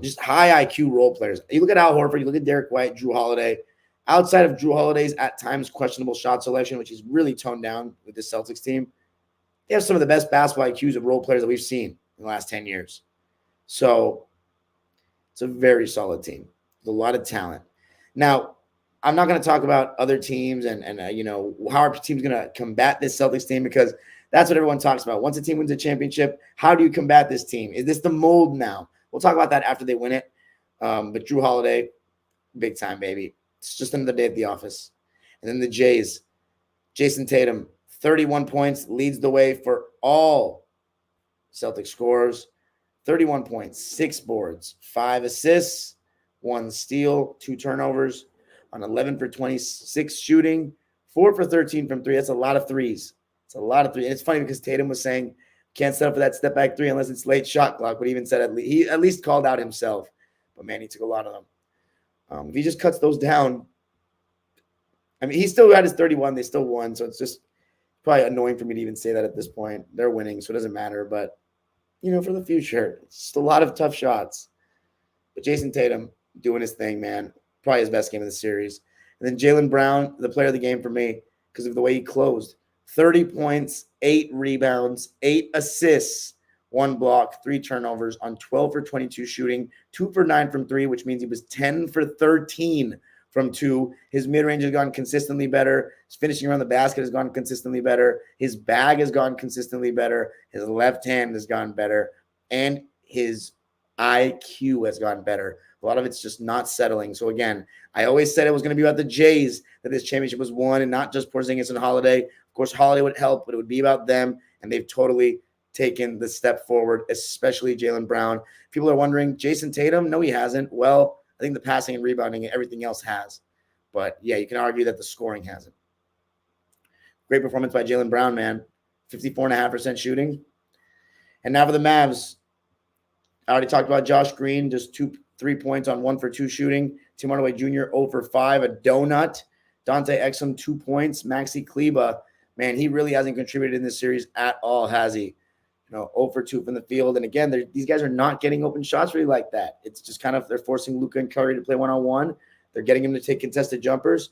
Just high IQ role players. You look at Al Horford, you look at Derek White, Drew Holiday. Outside of Drew Holiday's at times questionable shot selection, which he's really toned down with the Celtics team, they have some of the best basketball IQs of role players that we've seen in the last 10 years. So it's a very solid team with a lot of talent. Now, I'm not going to talk about other teams and how our team's going to combat this Celtics team, because that's what everyone talks about. Once a team wins a championship, how do you combat this team? Is this the mold now? We'll talk about that after they win it. But Drew Holiday, big time, baby. It's just another day at the office. And then the Jays, Jason Tatum, 31 points, leads the way for all Celtic scorers. 31 points, 6 boards, 5 assists, 1 steal, 2 turnovers on 11 for 26 shooting, 4 for 13 from 3. That's a lot of threes. It's a lot of threes. And it's funny because Tatum was saying, can't settle for that step back 3 unless it's late shot clock, but he even said he at least called out himself. But, man, he took a lot of them. If he just cuts those down, I mean, he still had his 31. They still won, so it's just probably annoying for me to even say that at this point. They're winning, so it doesn't matter. But, for the future, it's just a lot of tough shots. But Jason Tatum doing his thing, man. Probably his best game of the series. And then Jaylen Brown, the player of the game for me, because of the way he closed. 30 points, 8 rebounds, 8 assists, 1 block, 3 turnovers on 12 for 22 shooting, 2 for 9 from 3, which means he was 10 for 13 from 2. His mid-range has gone consistently better. His finishing around the basket has gone consistently better. His bag has gone consistently better. His left hand has gone better. And his IQ has gone better. A lot of it's just not settling. So again, I always said it was going to be about the Jays that this championship was won, and not just Porzingis and Holiday. Of course, Holiday would help, but it would be about them, and they've totally taken the step forward, especially Jaylen Brown. People are wondering, Jason Tatum? No, he hasn't. Well, I think the passing and rebounding and everything else has. But yeah, you can argue that the scoring hasn't. Great performance by Jaylen Brown, man. 54.5% shooting. And now for the Mavs. I already talked about Josh Green, just 3 points on 1 for 2 shooting. Tim Hardaway Jr., 0 for 5, a donut. Dante Exum, 2 points. Maxi Kleba, man, he really hasn't contributed in this series at all, has he? 0 for 2 from the field. And again, these guys are not getting open shots really like that. It's just kind of they're forcing Luka and Curry to play one-on-one. They're getting him to take contested jumpers.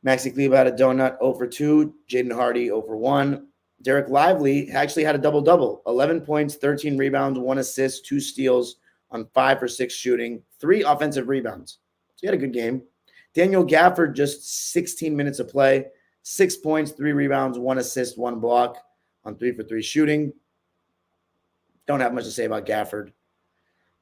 Maxi Kleba had a donut, 0 for 2. Jaden Hardy, 0 for 1. Derek Lively actually had a double-double. 11 points, 13 rebounds, 1 assist, 2 steals on 5 for 6 shooting, 3 offensive rebounds. So he had a good game. Daniel Gafford, just 16 minutes of play, 6 points, 3 rebounds, 1 assist, 1 block on 3 for 3 shooting. Don't have much to say about Gafford.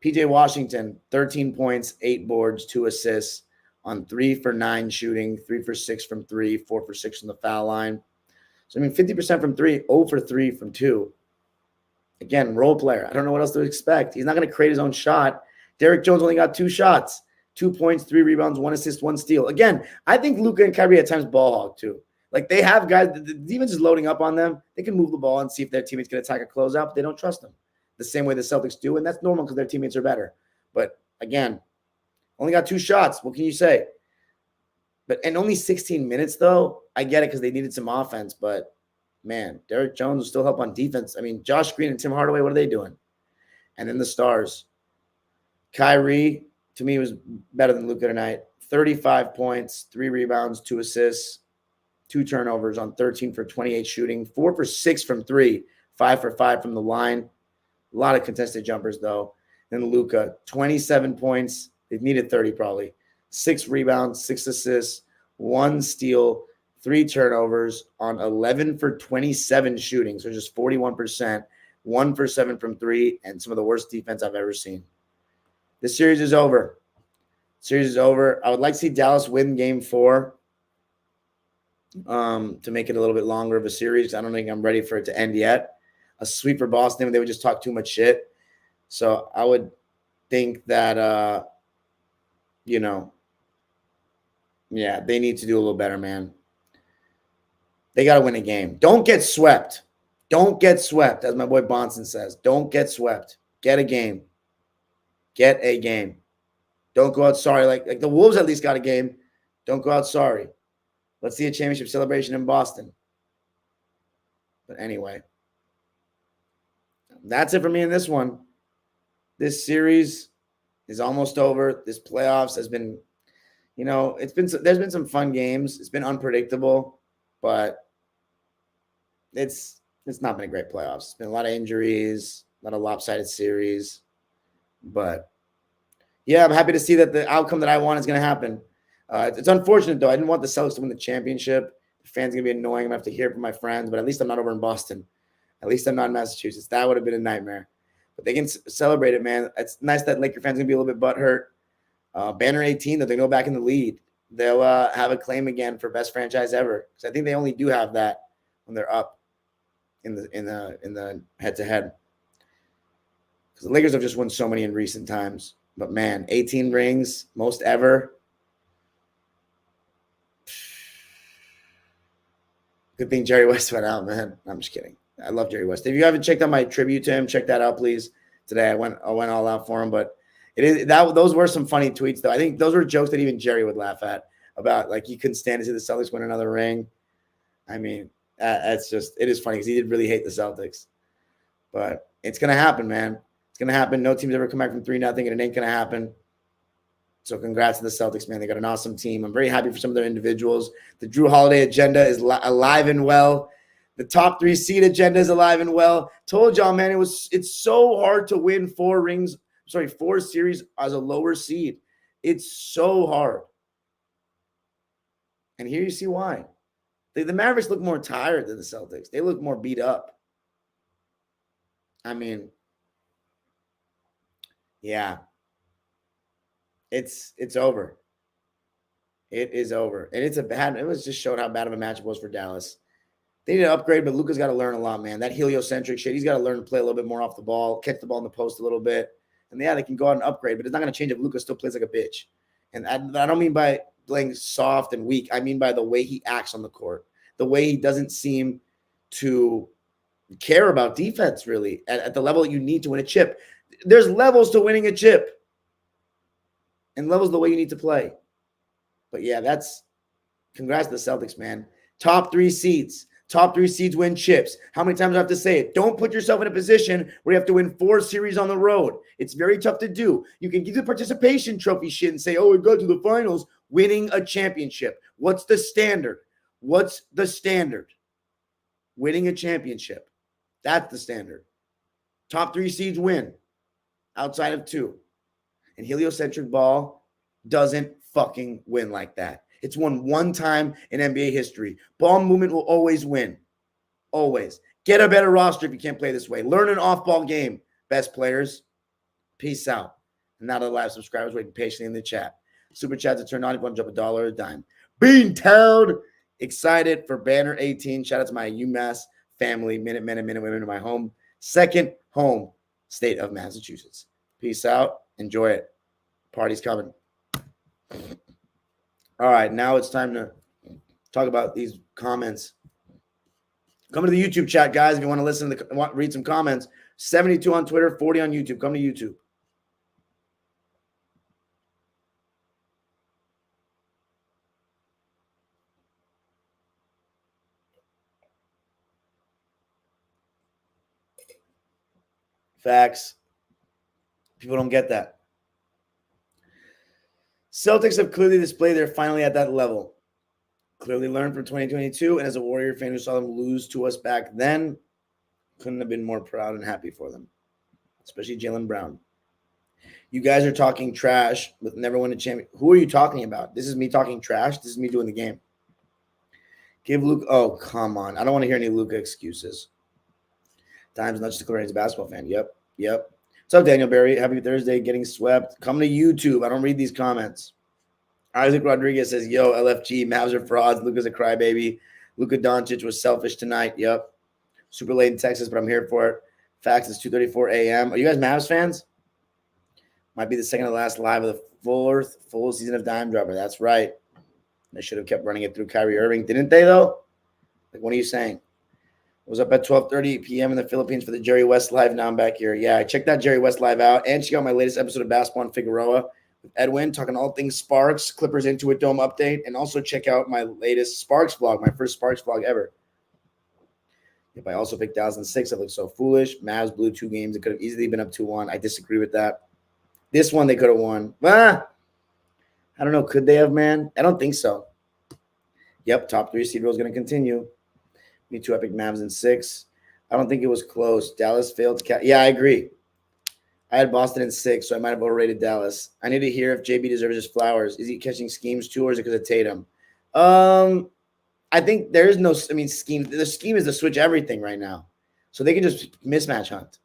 PJ Washington, 13 points, 8 boards, 2 assists on 3 for 9 shooting, 3 for 6 from 3, 4 for 6 from the foul line. So, 50% from 3, 0 for 3 from 2. Again, role player. I don't know what else to expect. He's not going to create his own shot. Derek Jones only got 2 shots, 2 points, 3 rebounds, 1 assist, 1 steal. Again, I think Luka and Kyrie at times ball hog too. Like they have guys, the defense is loading up on them. They can move the ball and see if their teammates can attack a closeout, but they don't trust them the same way the Celtics do. And that's normal because their teammates are better. But again, only got 2 shots. What can you say? And only 16 minutes, though. I get it because they needed some offense. But, man, Derek Jones will still help on defense. I mean, Josh Green and Tim Hardaway, what are they doing? And then the stars. Kyrie, to me, was better than Luka tonight. 35 points, 3 rebounds, 2 assists, 2 turnovers on 13 for 28 shooting, 4 for 6 from 3, 5 for 5 from the line. A lot of contested jumpers, though. Then Luka, 27 points. They've needed 30 probably. 6 rebounds, 6 assists, 1 steal, 3 turnovers on 11 for 27 shooting. So just 41%, 1 for 7 from 3, and some of the worst defense I've ever seen. This series is over. I would like to see Dallas win game 4 to make it a little bit longer of a series. I don't think I'm ready for it to end yet. A sweep for Boston, they would just talk too much shit. So I would think that, yeah, they need to do a little better, man. They got to win a game. Don't get swept. Don't get swept, as my boy Bonson says. Don't get swept. Get a game. Get a game. Don't go out sorry. Like the Wolves at least got a game. Don't go out sorry. Let's see a championship celebration in Boston. But anyway, that's it for me in this one. This series is almost over. This playoffs has been, there's been some fun games. It's been unpredictable, but it's not been a great playoffs. It's been a lot of injuries, a lot of lopsided series. But yeah, I'm happy to see that the outcome that I want is going to happen. It's unfortunate, though. I didn't want the Celtics to win the championship. The fans are going to be annoying. I'm going to have to hear it from my friends, but at least I'm not over in Boston. At least I'm not in Massachusetts. That would have been a nightmare. But they can celebrate it, man. It's nice that Laker fans are going to be a little bit butthurt. Banner 18, that they go back in the lead. They'll have a claim again for best franchise ever. Because I think they only do have that when they're up in the head-to-head. Because the Lakers have just won so many in recent times. But, man, 18 rings, most ever. Good thing Jerry West went out, man. I'm just kidding. I love Jerry West. If you haven't checked out my tribute to him, check that out, please. Today I went all out for him, but those were some funny tweets, though. I think those were jokes that even Jerry would laugh at about, like, he couldn't stand to see the Celtics win another ring. I mean, it is funny because he did really hate the Celtics. But it's gonna happen, man. It's gonna happen. No team's ever come back from 3-0, and it ain't gonna happen. So congrats to the Celtics, man. They got an awesome team. I'm very happy for some of their individuals. The Drew Holiday agenda is alive and well. The top 3 seed agenda is alive and well. Told y'all, man, it's so hard to win 4 series as a lower seed. It's so hard. And here you see why. The Mavericks look more tired than the Celtics. They look more beat up. I mean, yeah. It's over. It is over. And it was just showed how bad of a matchup was for Dallas. They need to upgrade, but Luka's got to learn a lot, man. That heliocentric shit, he's got to learn to play a little bit more off the ball, catch the ball in the post a little bit. And yeah, they can go out and upgrade, but it's not going to change if Luka still plays like a bitch. And I don't mean by playing soft and weak. I mean by the way he acts on the court, the way he doesn't seem to care about defense really at the level that you need to win a chip. There's levels to winning a chip and levels the way you need to play. But yeah, congrats to the Celtics, man. Top 3 seeds. Top 3 seeds win chips. How many times do I have to say it? Don't put yourself in a position where you have to win 4 series on the road. It's very tough to do. You can give the participation trophy shit and say, oh, we got to the finals, winning a championship. What's the standard? What's the standard? Winning a championship. That's the standard. Top 3 seeds win outside of 2. And heliocentric ball doesn't fucking win like that. It's won one time in NBA history. Ball movement will always win. Always. Get a better roster if you can't play this way. Learn an off-ball game, best players. Peace out. And now to the live subscribers waiting patiently in the chat. Super chats are turned on if you want to drop $1 a dime. Beantown. Excited for Banner 18. Shout out to my UMass family, Minutemen and Minutewomen in my home. Second home state of Massachusetts. Peace out. Enjoy it. Party's coming. All right, now it's time to talk about these comments. Come to the YouTube chat, guys, if you want to listen to read some comments. 72 on Twitter, 40 on YouTube. Come to YouTube. Facts. People don't get that. Celtics have clearly displayed they're finally at that level. Clearly learned from 2022, and as a Warrior fan who saw them lose to us back then, couldn't have been more proud and happy for them, especially Jaylen Brown. You guys are talking trash with never won a champion. Who are you talking about? This is me talking trash. This is me doing the game. Give Luka. Oh, come on. I don't want to hear any Luka excuses. Time's not just declaring he's a basketball fan. Yep. What's up, Daniel Berry? Happy Thursday, getting swept. Come to YouTube. I don't read these comments. Isaac Rodriguez says, yo, LFG, Mavs are frauds. Luka's a crybaby. Luka Doncic was selfish tonight. Yep. Super late in Texas, but I'm here for it. Facts, it's 2:34 a.m. Are you guys Mavs fans? Might be the second to last live of the fourth full season of Dime Dropper. That's right. They should have kept running it through Kyrie Irving. Didn't they, though? Like, what are you saying? I was up at 12:30 p.m. in the Philippines for the Jerry West live. Now I'm back here. Yeah, I checked that Jerry West live out. And check out my latest episode of Basketball on Figueroa with Edwin, talking all things Sparks, Clippers Intuit Dome update. And also check out my latest Sparks vlog, my first Sparks vlog ever. If I also picked Dallas in 6, I looked so foolish. Mavs blew 2 games. It could have easily been up 2-1. I disagree with that. This one they could have won. I don't know. Could they have, man? I don't think so. Yep, top 3 seed rule is going to continue. Me too. I picked Mavs in 6. I don't think it was close. Dallas failed to catch. Yeah, I agree. I had Boston in 6, so I might have overrated Dallas. I need to hear if JB deserves his flowers. Is he catching schemes too, or is it because of Tatum? I think there is no, scheme. The scheme is to switch everything right now. So they can just mismatch hunt.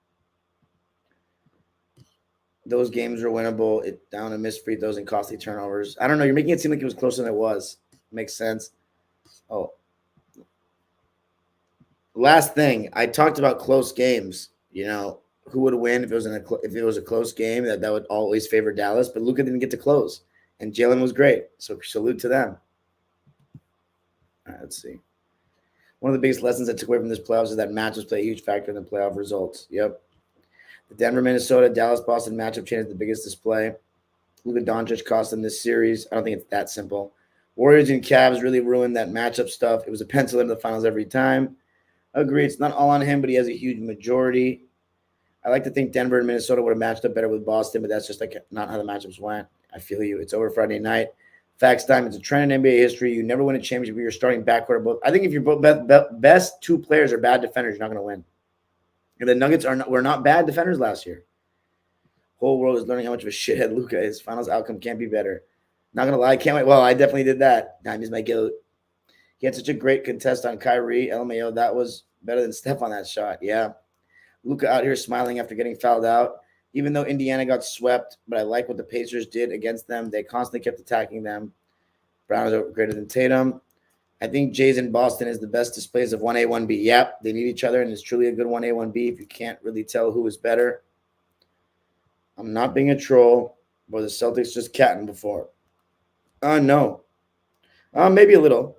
Those games were winnable. It down to missed free throws and costly turnovers. I don't know. You're making it seem like it was closer than it was. Makes sense. Oh. Last thing, I talked about close games. You know, who would win if it was a close game? That would always favor Dallas. But Luka didn't get to close, and Jaylen was great. So salute to them. All right, let's see. One of the biggest lessons I took away from this playoffs is that matchups play a huge factor in the playoff results. Yep. The Denver, Minnesota, Dallas, Boston matchup change is the biggest display. Luka Doncic cost them this series. I don't think it's that simple. Warriors and Cavs really ruined that matchup stuff. It was a pencil into the finals every time. Agree. It's not all on him, but he has a huge majority. I like to think Denver and Minnesota would have matched up better with Boston, but that's just like not how the matchups went. I feel you. It's over Friday night. Facts time. It's a trend in NBA history. You never win a championship if you're starting backcourt. Both. I think if your best 2 players are bad defenders, you're not going to win. And the Nuggets were not bad defenders last year. Whole world is learning how much of a shithead Luka is. Finals outcome can't be better. Not going to lie. Can't wait. Well, I definitely did that. Time is my guilt. He had such a great contest on Kyrie. LMAO, that was better than Steph on that shot. Yeah. Luka out here smiling after getting fouled out. even though Indiana got swept, but I like what the Pacers did against them. They constantly kept attacking them. Brown is greater than Tatum. I think Jays in Boston is the best displays of 1A, 1B. Yep, they need each other, and it's truly a good 1A, 1B if you can't really tell who is better. I'm not being a troll, but the Celtics just catting before. No. Maybe a little.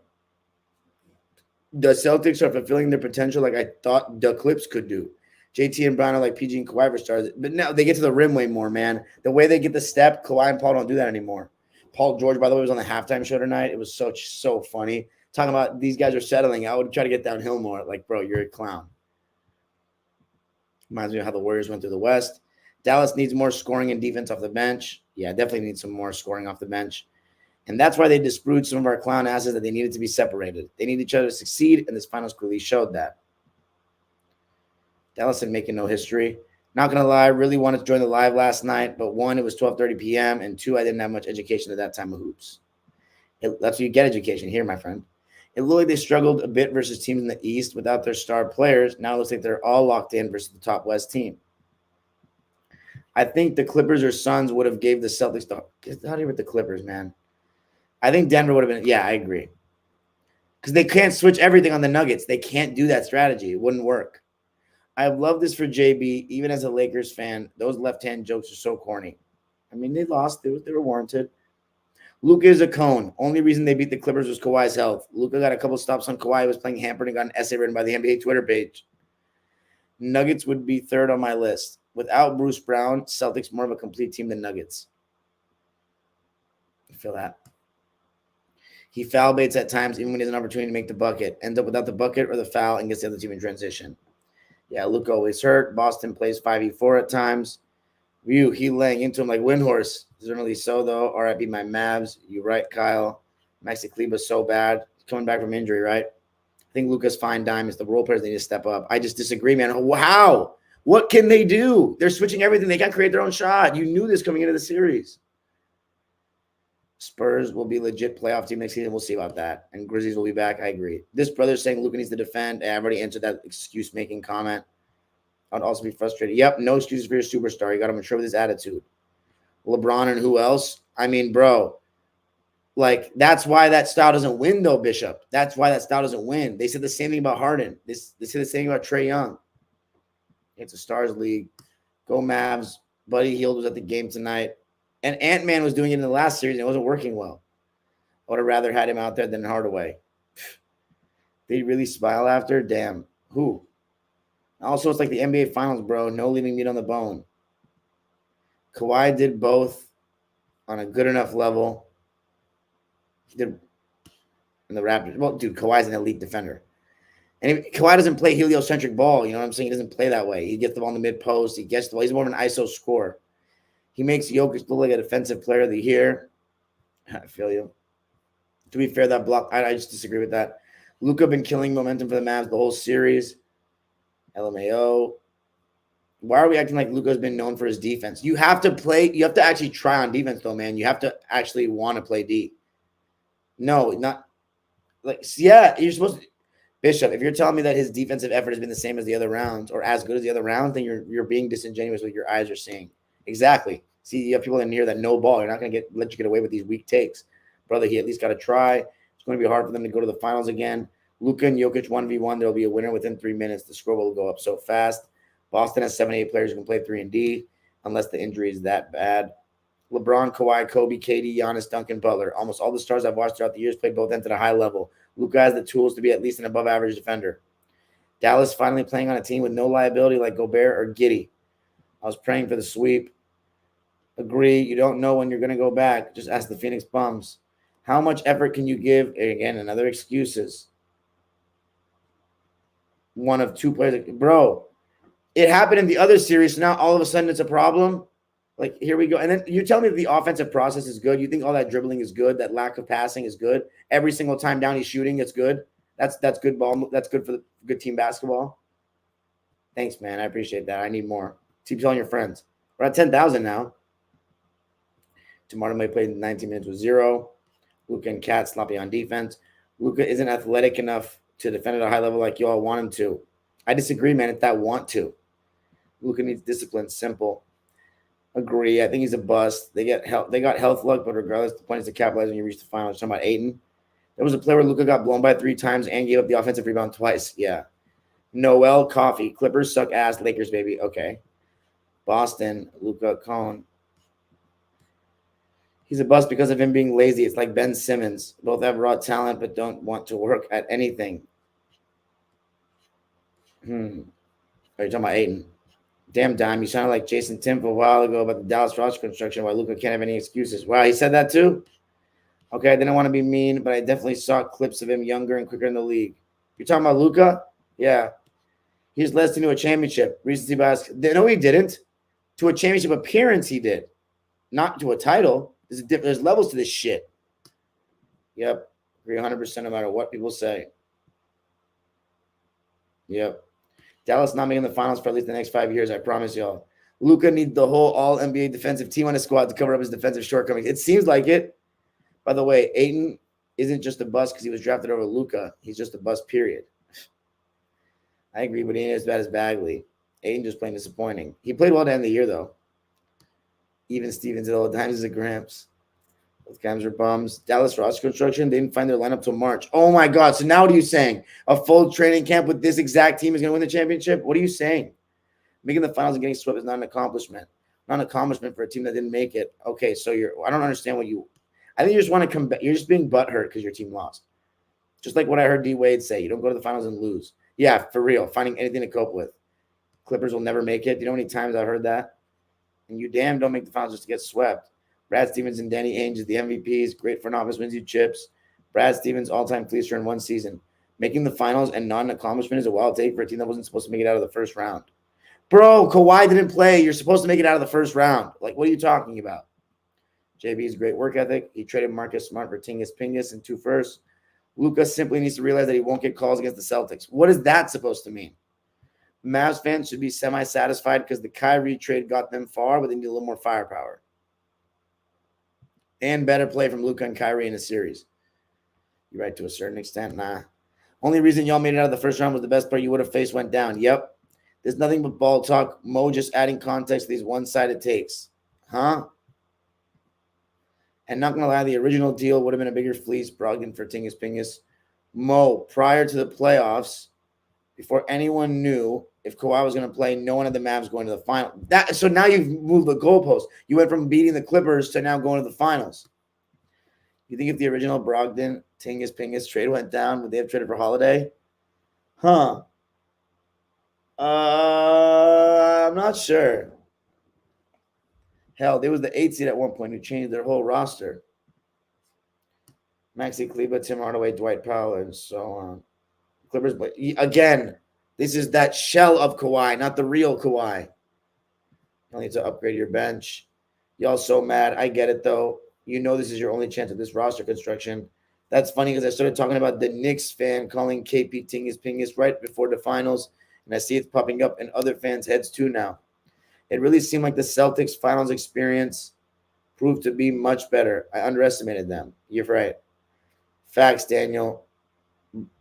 The Celtics are fulfilling their potential like I thought the Clips could do. JT and Brown are like PG and Kawhi for stars, but now they get to the rim way more, man. The way they get the step, Kawhi and Paul don't do that anymore. Paul George, by the way, was on the halftime show tonight. It was so funny. Talking about these guys are settling. I would try to get downhill more. Like, bro, you're a clown. Reminds me of how the Warriors went through the West. Dallas needs more scoring and defense off the bench. Yeah, definitely needs some more scoring off the bench. And that's why they disproved some of our clown asses that they needed to be separated. They need each other to succeed, and this finals clearly showed that. Dallas is making no history. Not going to lie, I really wanted to join the live last night, but one, it was 12:30 p.m., and two, I didn't have much education at that time of hoops. That's what you get education here, my friend. It looked like they struggled a bit versus teams in the East without their star players. Now it looks like they're all locked in versus the top West team. I think the Clippers or Suns would have gave the Celtics the – get out of here with the Clippers, man. I think Denver would have been – yeah, I agree. Because they can't switch everything on the Nuggets. They can't do that strategy. It wouldn't work. I love this for JB. Even as a Lakers fan, those left-hand jokes are so corny. I mean, they lost. They were warranted. Luka is a cone. Only reason they beat the Clippers was Kawhi's health. Luka got a couple stops on Kawhi. He was playing hampered and got an essay written by the NBA Twitter page. Nuggets would be third on my list. Without Bruce Brown, Celtics more of a complete team than Nuggets. I feel that. He foul baits at times, even when he has an opportunity to make the bucket. Ends up without the bucket or the foul and gets the other team in transition. Yeah, Luka always hurt. Boston plays 5v4 at times. Ryu, he laying into him like Windhorse. Certainly so, though. RIP my Mavs. You're right, Kyle. Maxi Kleber's so bad. He's coming back from injury, right? I think Luka's fine dime. It's the role players they need to step up. I just disagree, man. How? What can they do? They're switching everything. They can't create their own shot. You knew this coming into the series. Spurs will be legit playoff team next season. We'll see about that. And Grizzlies will be back. I agree. This brother's saying Luka needs to defend. I've already answered that excuse-making comment. I'd also be frustrated. Yep, no excuses for your superstar. You got to mature with his attitude. LeBron and who else? I mean, bro, like that's why that style doesn't win, though, Bishop. That's why that style doesn't win. They said the same thing about Harden. They said the same thing about Trae Young. It's a Stars League. Go Mavs. Buddy Hield was at the game tonight. And Ant-Man was doing it in the last series, and it wasn't working well. I would have rather had him out there than Hardaway. Did he really smile after? Damn. Who? Also, it's like the NBA Finals, bro. No leaving meat on the bone. Kawhi did both on a good enough level. He did in the Raptors. Well, dude, Kawhi's an elite defender. And Kawhi doesn't play heliocentric ball. You know what I'm saying? He doesn't play that way. He gets the ball in the mid-post. He gets the ball. He's more of an ISO scorer. He makes Jokic look like a defensive player of the year. I feel you. To be fair, that block, I just disagree with that. Luka been killing momentum for the Mavs the whole series. LMAO. Why are we acting like Luka's been known for his defense? You have to play. You have to actually try on defense, though, man. You have to actually want to play D. No, not like, yeah, you're supposed to. Bishop, if you're telling me that his defensive effort has been the same as the other rounds or as good as the other rounds, then you're being disingenuous with what your eyes are seeing. Exactly. See, you have people in here that know ball. You're not going to let you get away with these weak takes. Brother, he at least got to try. It's going to be hard for them to go to the finals again. Luka and Jokic 1v1. There will be a winner within 3 minutes. The score will go up so fast. Boston has 7 8 players who can play 3 and D unless the injury is that bad. LeBron, Kawhi, Kobe, KD, Giannis, Duncan, Butler. Almost all the stars I've watched throughout the years played both ends at a high level. Luka has the tools to be at least an above-average defender. Dallas finally playing on a team with no liability like Gobert or Giddey. I was praying for the sweep. Agree. You don't know when you're going to go back. Just ask the Phoenix Bums. How much effort can you give? Again, another excuses. One of two players. Bro, it happened in the other series. So now all of a sudden it's a problem. Like, here we go. And then you tell me that the offensive process is good. You think all that dribbling is good. That lack of passing is good. Every single time down he's shooting, it's good. That's good ball. That's good for the good team basketball. Thanks, man. I appreciate that. I need more. Keep telling your friends. We're at 10,000 now. Tomorrow may play 19 minutes with 0. Luka and Cat sloppy on defense. Luka isn't athletic enough to defend at a high level like you all want him to. I disagree, man. It's that want to. Luka needs discipline. Simple. Agree. I think he's a bust. They got health luck, but regardless, the point is to capitalize when you reach the finals. Talking about Ayton. There was a play where Luka got blown by 3 times and gave up the offensive rebound twice. Yeah. Noel Coffee. Clippers suck ass. Lakers, baby. Okay. Boston. Luka Cone. He's a bust because of him being lazy. It's like Ben Simmons. Both have raw talent, but don't want to work at anything. Are you talking about Ayton? Damn, Dime, you sounded like Jason Timp a while ago about the Dallas roster construction, why Luka can't have any excuses. Wow, he said that too? Okay, I didn't want to be mean, but I definitely saw clips of him younger and quicker in the league. You're talking about Luka? Yeah. He's less to a championship. Recency bias. No, he didn't. To a championship appearance, he did. Not to a title. There's levels to this shit. Yep. Agree 100% no matter what people say. Yep. Dallas not making the finals for at least the next 5 years, I promise y'all. Luka needs the whole all-NBA defensive team on his squad to cover up his defensive shortcomings. It seems like it. By the way, Ayton isn't just a bust because he was drafted over Luka. He's just a bust, period. I agree, but he ain't as bad as Bagley. Ayton just plain disappointing. He played well to end the year, though. Even Stevens at all times is a Gramps. Both games are bums. Dallas roster construction, they didn't find their lineup till March. Oh, my God. So now what are you saying? A full training camp with this exact team is going to win the championship? What are you saying? Making the finals and getting swept is not an accomplishment. Not an accomplishment for a team that didn't make it. Okay, so I don't understand what you – I think you just want to come back. You're just being butthurt because your team lost. Just like what I heard D. Wade say. You don't go to the finals and lose. Yeah, for real. Finding anything to cope with. Clippers will never make it. Do you know how many times I've heard that? And you damn don't make the finals just to get swept. Brad Stevens and Danny Ainge is the MVPs. Great front office, wins you chips. Brad Stevens, all-time fleecer in one season. Making the finals and not an accomplishment is a wild take for a team that wasn't supposed to make it out of the first round. Bro, Kawhi didn't play. You're supposed to make it out of the first round. Like, what are you talking about? JB's great work ethic. He traded Marcus Smart for Tingus Pingus and 2 firsts. Luka simply needs to realize that he won't get calls against the Celtics. What is that supposed to mean? Mavs fans should be semi-satisfied because the Kyrie trade got them far, but they need a little more firepower. And better play from Luka and Kyrie in a series. You're right to a certain extent. Nah. Only reason y'all made it out of the first round was the best player you would have faced went down. Yep. There's nothing but ball talk. Mo just adding context to these one-sided takes. Huh? And not going to lie, the original deal would have been a bigger fleece, Brogdon for Tingus Pingus. Mo, prior to the playoffs, before anyone knew if Kawhi was going to play, no one had the Mavs going to the final. So now you've moved the goalpost. You went from beating the Clippers to now going to the finals. You think if the original Brogdon, Tingus Pingus trade went down, would they have traded for Holiday? Huh. I'm not sure. Hell, there was the 8 seed at one point who changed their whole roster. Maxi Kleber, Tim Hardaway, Dwight Powell, and so on. Clippers, but again, this is that shell of Kawhi, not the real Kawhi. You need to upgrade your bench. Y'all so mad. I get it, though. You know this is your only chance at this roster construction. That's funny because I started talking about the Knicks fan calling KP Tingus Pingus right before the finals, and I see it's popping up in other fans' heads too now. It really seemed like the Celtics finals experience proved to be much better. I underestimated them. You're right. Facts, Daniel.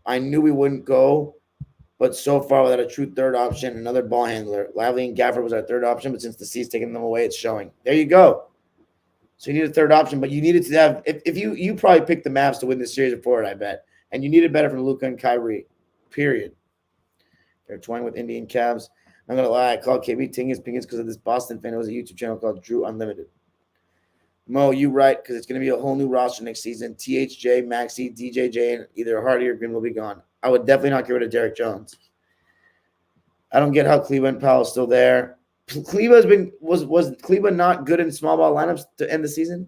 I knew we wouldn't go, but so far without a true third option, another ball handler. Lively and Gafford was our third option, but since the C's taking them away, it's showing. There you go. So you need a third option, but you needed to have – if you probably picked the Mavs to win this series before it, I bet. And you needed better from Luka and Kyrie, period. They're toying with Indian Cavs. I'm going to lie. I called KB Tingus Pingus because of this Boston fan. It was a YouTube channel called Drew Unlimited. Mo, you right, because it's going to be a whole new roster next season. THJ, Maxey, DJJ, and either Hardy or Green will be gone. I would definitely not get rid of Derek Jones. I don't get how Cleveland Powell's still there. Was Cleveland not good in small ball lineups to end the season?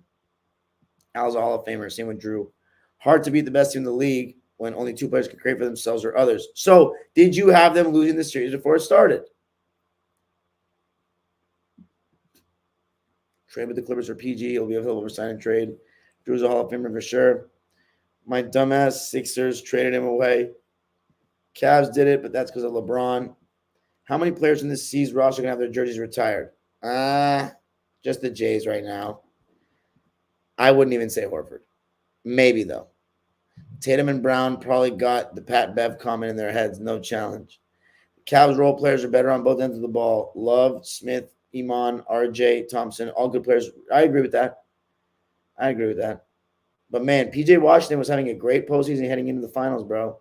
Al's a Hall of Famer. Same with Drew. Hard to beat the best team in the league when only 2 players can create for themselves or others. So did you have them losing the series before it started? Trade with the Clippers for PG. He'll be available for sign and trade. Drew's a Hall of Famer for sure. My dumbass Sixers traded him away. Cavs did it, but that's because of LeBron. How many players in this C's roster are going to have their jerseys retired? Just the Jays right now. I wouldn't even say Horford. Maybe, though. Tatum and Brown probably got the Pat Bev comment in their heads. No challenge. Cavs role players are better on both ends of the ball. Love, Smith, Iman, RJ, Thompson, all good players. I agree with that. But, man, P.J. Washington was having a great postseason heading into the finals, bro.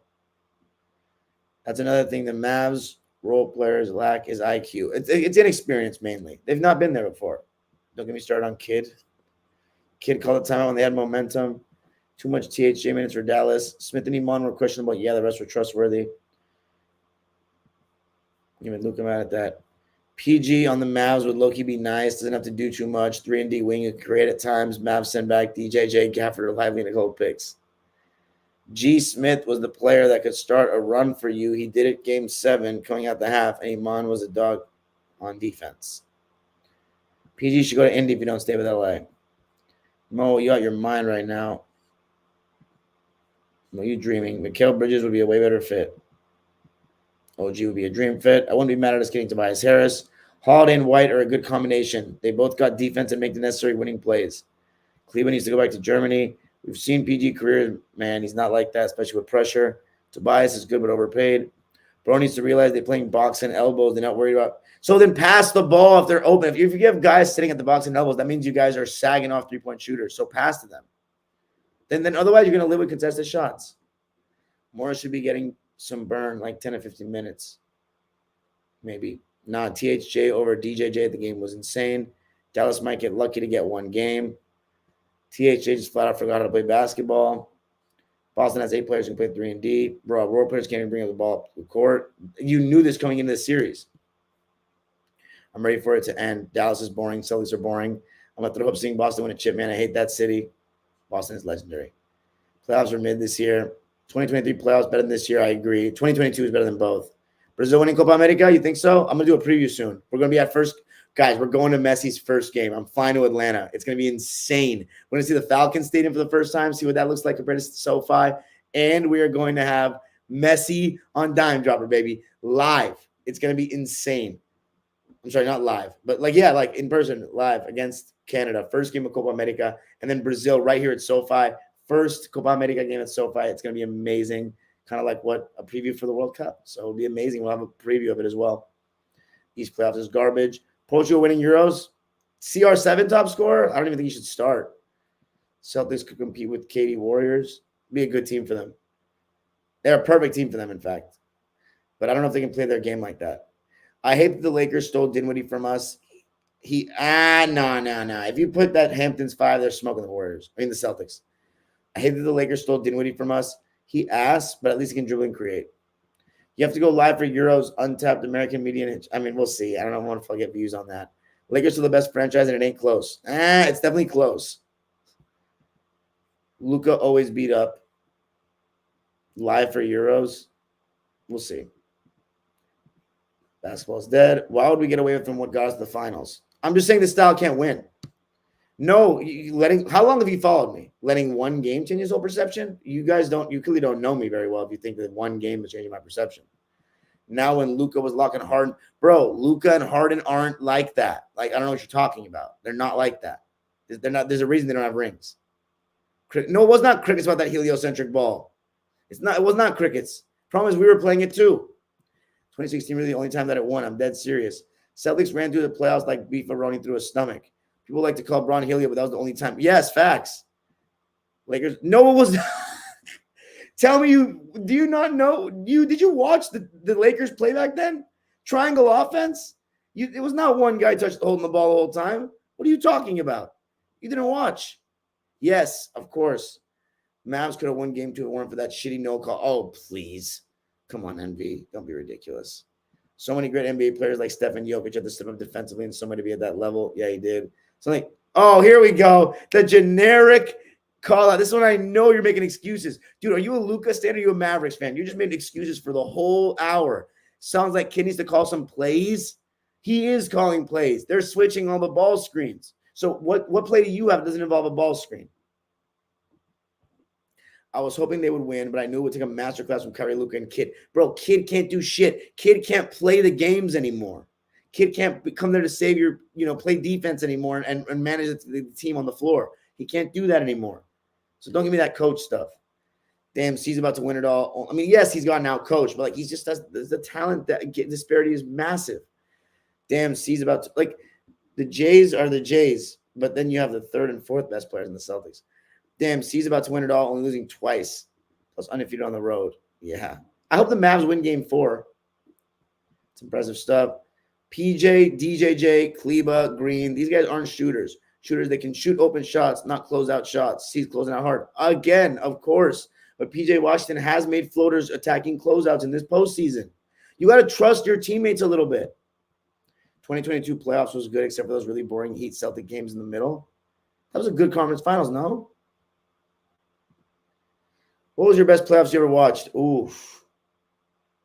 That's another thing the Mavs role players lack is IQ. It's inexperience mainly. They've not been there before. Don't get me started on Kidd. Kidd called the timeout when they had momentum. Too much THJ minutes for Dallas. Smith and Iman were questionable. Yeah, the rest were trustworthy. Even Luka mad at that. PG on the Mavs would low-key be nice. Doesn't have to do too much. 3-and-D wing is great at times. Mavs send back DJJ, Gafford, or Lively, and a couple picks. G. Smith was the player that could start a run for you. He did it game 7, coming out the half, and Iman was a dog on defense. PG should go to Indy if you don't stay with LA. Mo, you out your mind right now. Mo, you dreaming. Mikal Bridges would be a way better fit. OG would be a dream fit. I wouldn't be mad at us getting Tobias Harris. Holiday and White are a good combination. They both got defense and make the necessary winning plays. Cleveland needs to go back to Germany. We've seen PG career, man, he's not like that, especially with pressure. Tobias is good but overpaid. Bro needs to realize they're playing box and elbows. They're not worried about. So then pass the ball if they're open. If you have guys sitting at the box and elbows, that means you guys are sagging off three-point shooters. So pass to them. Then otherwise you're going to live with contested shots. Morris should be getting some burn, like 10 or 15 minutes. Maybe. Nah, THJ over DJJ at the game was insane. Dallas might get lucky to get one game. THJ just flat out forgot how to play basketball. Boston has 8 players who can play 3-and-D. Bro, role players can't even bring up the ball up to the court. You knew this coming into this series. I'm ready for it to end. Dallas is boring. Celtics are boring. I'm going to throw up seeing Boston win a chip, man. I hate that city. Boston is legendary. Playoffs are mid this year. 2023 playoffs better than this year. I agree. 2022 is better than both. Brazil winning Copa America? You think so? I'm going to do a preview soon. We're going to be at first. Guys, we're going to Messi's first game. I'm flying to Atlanta. It's going to be insane. We're going to see the Falcons Stadium for the first time, see what that looks like compared to SoFi. And we are going to have Messi on Dime Dropper, baby, live. It's going to be insane. I'm sorry, not live, but like in person, live against Canada. First game of Copa America. And then Brazil right here at SoFi. First Copa America game at SoFi. It's going to be amazing. Kind of like what a preview for the World Cup. So it'll be amazing. We'll have a preview of it as well. East playoffs is garbage. Portugal winning Euros. CR7 top scorer. I don't even think he should start. Celtics could compete with KD Warriors. Be a good team for them. They're a perfect team for them, in fact. But I don't know if they can play their game like that. I hate that the Lakers stole Dinwiddie from us. No. If you put that Hamptons 5, they're smoking the Warriors. I mean, the Celtics. I hate that the Lakers stole Dinwiddie from us. He asked, but at least he can dribble and create. You have to go live for Euros, untapped American media. I mean, we'll see. I don't know if I'll get views on that. Lakers are the best franchise, and it ain't close. It's definitely close. Luka always beat up. Live for Euros. We'll see. Basketball's dead. Why would we get away from what got us to the finals? I'm just saying this style can't win. No, how long have you followed me? Letting one game change his whole perception? You clearly don't know me very well if you think that one game is changing my perception. Now when Luka was locking Harden, bro, Luka and Harden aren't like that. Like, I don't know what you're talking about. They're not like that. They're not. There's a reason they don't have rings. No, it was not crickets about that heliocentric ball. It was not crickets. Problem is we were playing it too. 2016 really the only time that it won. I'm dead serious. Celtics ran through the playoffs like beef running through a stomach. People like to call Bron Helio, but that was the only time. Yes, facts. Lakers. No, it was not. Tell me do you not know? Did you watch the Lakers play back then? Triangle offense? It was not one guy holding the ball the whole time. What are you talking about? You didn't watch. Yes, of course. Mavs could have won game 2 if it weren't for that shitty no call. Oh, please. Come on, NB. Don't be ridiculous. So many great NBA players like Stephen Jokic had to step up defensively and somebody to be at that level. Yeah, he did. So here we go. The generic call out. This is when I know you're making excuses. Dude, are you a Luka fan or are you a Mavericks fan? You just made excuses for the whole hour. Sounds like Kid needs to call some plays. He is calling plays. They're switching all the ball screens. So what play do you have that doesn't involve a ball screen? I was hoping they would win, but I knew it would take a masterclass from Kyrie, Luka, and Kid. Bro, Kid can't do shit. Kid can't play the games anymore. Kid can't come there to save play defense anymore and manage the team on the floor. He can't do that anymore. So don't give me that coach stuff. Damn, C's about to win it all. I mean, yes, he's gotten out coached, but he's just the talent disparity is massive. Damn, C's about to The Jays are the Jays, but then you have the third and fourth best players in the Celtics. Damn, C's about to win it all, only losing twice. Plus undefeated on the road. Yeah. I hope the Mavs win game 4. It's impressive stuff. PJ, DJJ, Kleba, Green. These guys aren't shooters. Shooters that can shoot open shots, not close out shots. C's closing out hard. Again, of course. But PJ Washington has made floaters attacking closeouts in this postseason. You got to trust your teammates a little bit. 2022 playoffs was good, except for those really boring Heat Celtic games in the middle. That was a good conference finals, no? What was your best playoffs you ever watched? Oof.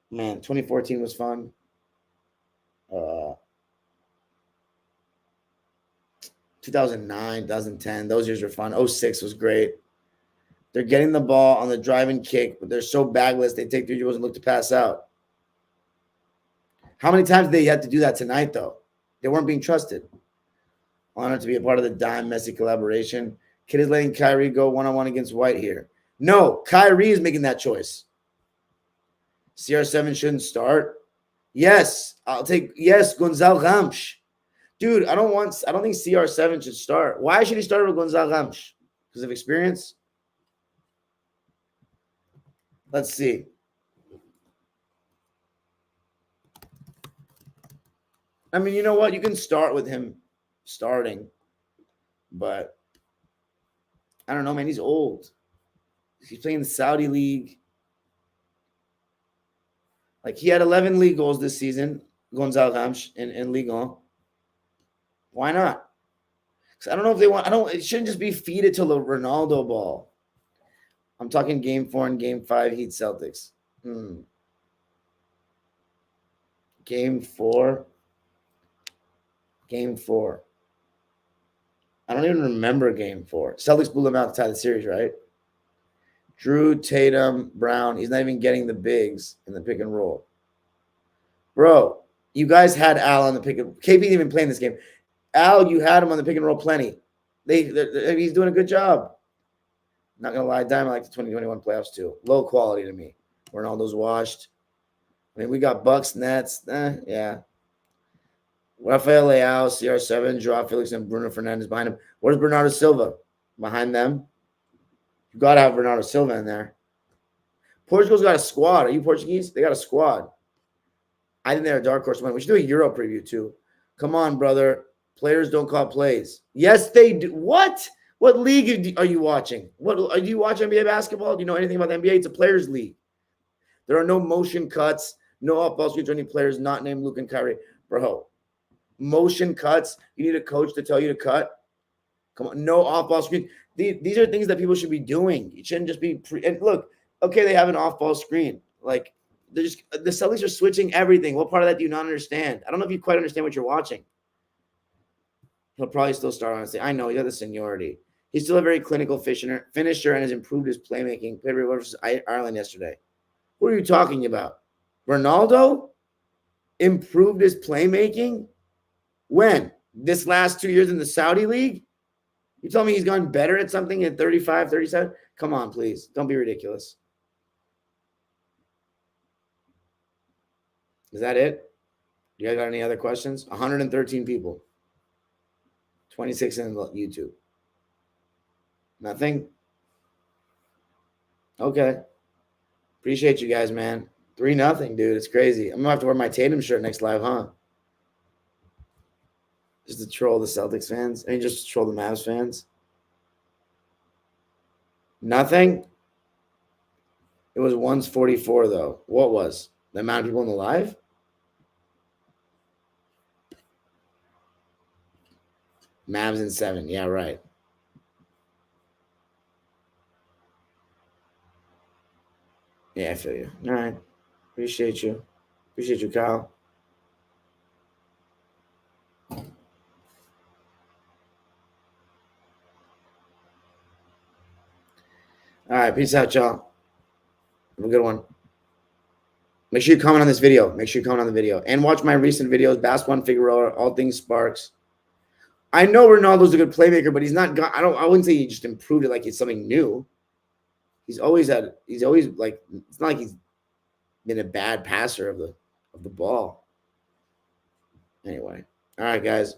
Man, 2014 was fun. 2009, 2010, those years were fun. 06 was great. They're getting the ball on the drive and kick, but they're so bagless, they take 3 dribbles and look to pass out. How many times did they have to do that tonight, though? They weren't being trusted. Honored to be a part of the Dime Messi collaboration. Kid is letting Kyrie go one-on-one against White here. No, Kyrie is making that choice. CR7 shouldn't start. Yes, Gonzalo Ramos. Dude, I don't think CR7 should start. Why should he start with Gonzalo Ramos? Because of experience? Let's see. I mean, you know what? You can start with him starting, but I don't know, man. He's old. He's playing the Saudi League. Like, he had 11 league goals this season, Gonzalo Ramos in Ligue 1. Why not? Because I don't know if they want. It shouldn't just be feed it to the Ronaldo ball. I'm talking game 4 and game 5 Heat Celtics. Game 4. Game 4. I don't even remember game 4. Celtics blew them out to tie the series, right? Drew, Tatum, Brown. He's not even getting the bigs in the pick and roll. Bro, you guys had Al on the pick and KP didn't even play in this game. Al, you had him on the pick and roll plenty. He's doing a good job. Not going to lie, Diamond like the 2021 playoffs too. Low quality to me. Ronaldo's washed. I mean, we got Bucks, Nets. Yeah. Rafael Leao, CR7, Joao Felix, and Bruno Fernandes behind him. Where's Bernardo Silva? Behind them? You got to have Bernardo Silva in there. Portugal's got a squad. Are you Portuguese? They got a squad. I think they're a dark horse win. We should do a Euro preview too. Come on, brother. Players don't call plays. Yes, they do. What? What league are you watching? Do you watch NBA basketball? Do you know anything about the NBA? It's a players' league. There are no motion cuts, no off-ball screens or any players not named Luka and Kyrie. Bro, motion cuts. You need a coach to tell you to cut. Come on, no off-ball screen. These are things that people should be doing. It shouldn't just be and look, okay, they have an off-ball screen. Like, the Celtics are switching everything. What part of that do you not understand? I don't know if you quite understand what you're watching. He'll probably still start, honestly. I know, he got the seniority. He's still a very clinical finisher and has improved his playmaking. Played versus Ireland yesterday. What are you talking about? Ronaldo improved his playmaking? When? This last 2 years in the Saudi League? You tell me he's gone better at something at 35, 37? Come on, please. Don't be ridiculous. Is that it? You guys got any other questions? 113 people. 26 in YouTube. Nothing? Okay. Appreciate you guys, man. 3-0, dude. It's crazy. I'm going to have to wear my Tatum shirt next live, huh? Just to troll the Celtics fans. I mean, just to troll the Mavs fans. Nothing? It was 144, though. What was? The amount of people in the live? Mavs in 7. Yeah, right. Yeah, I feel you. All right. Appreciate you. Appreciate you, Kyle. All right. Peace out, y'all. Have a good one. Make sure you comment on this video. Make sure you comment on the video. And watch my recent videos, Basketball and Figueroa, All Things Sparks. I know Ronaldo's a good playmaker, but he's not. I wouldn't say he just improved it like it's something new. He's always like. It's not like he's been a bad passer of the ball. Anyway, all right, guys.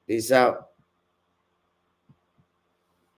Peace out.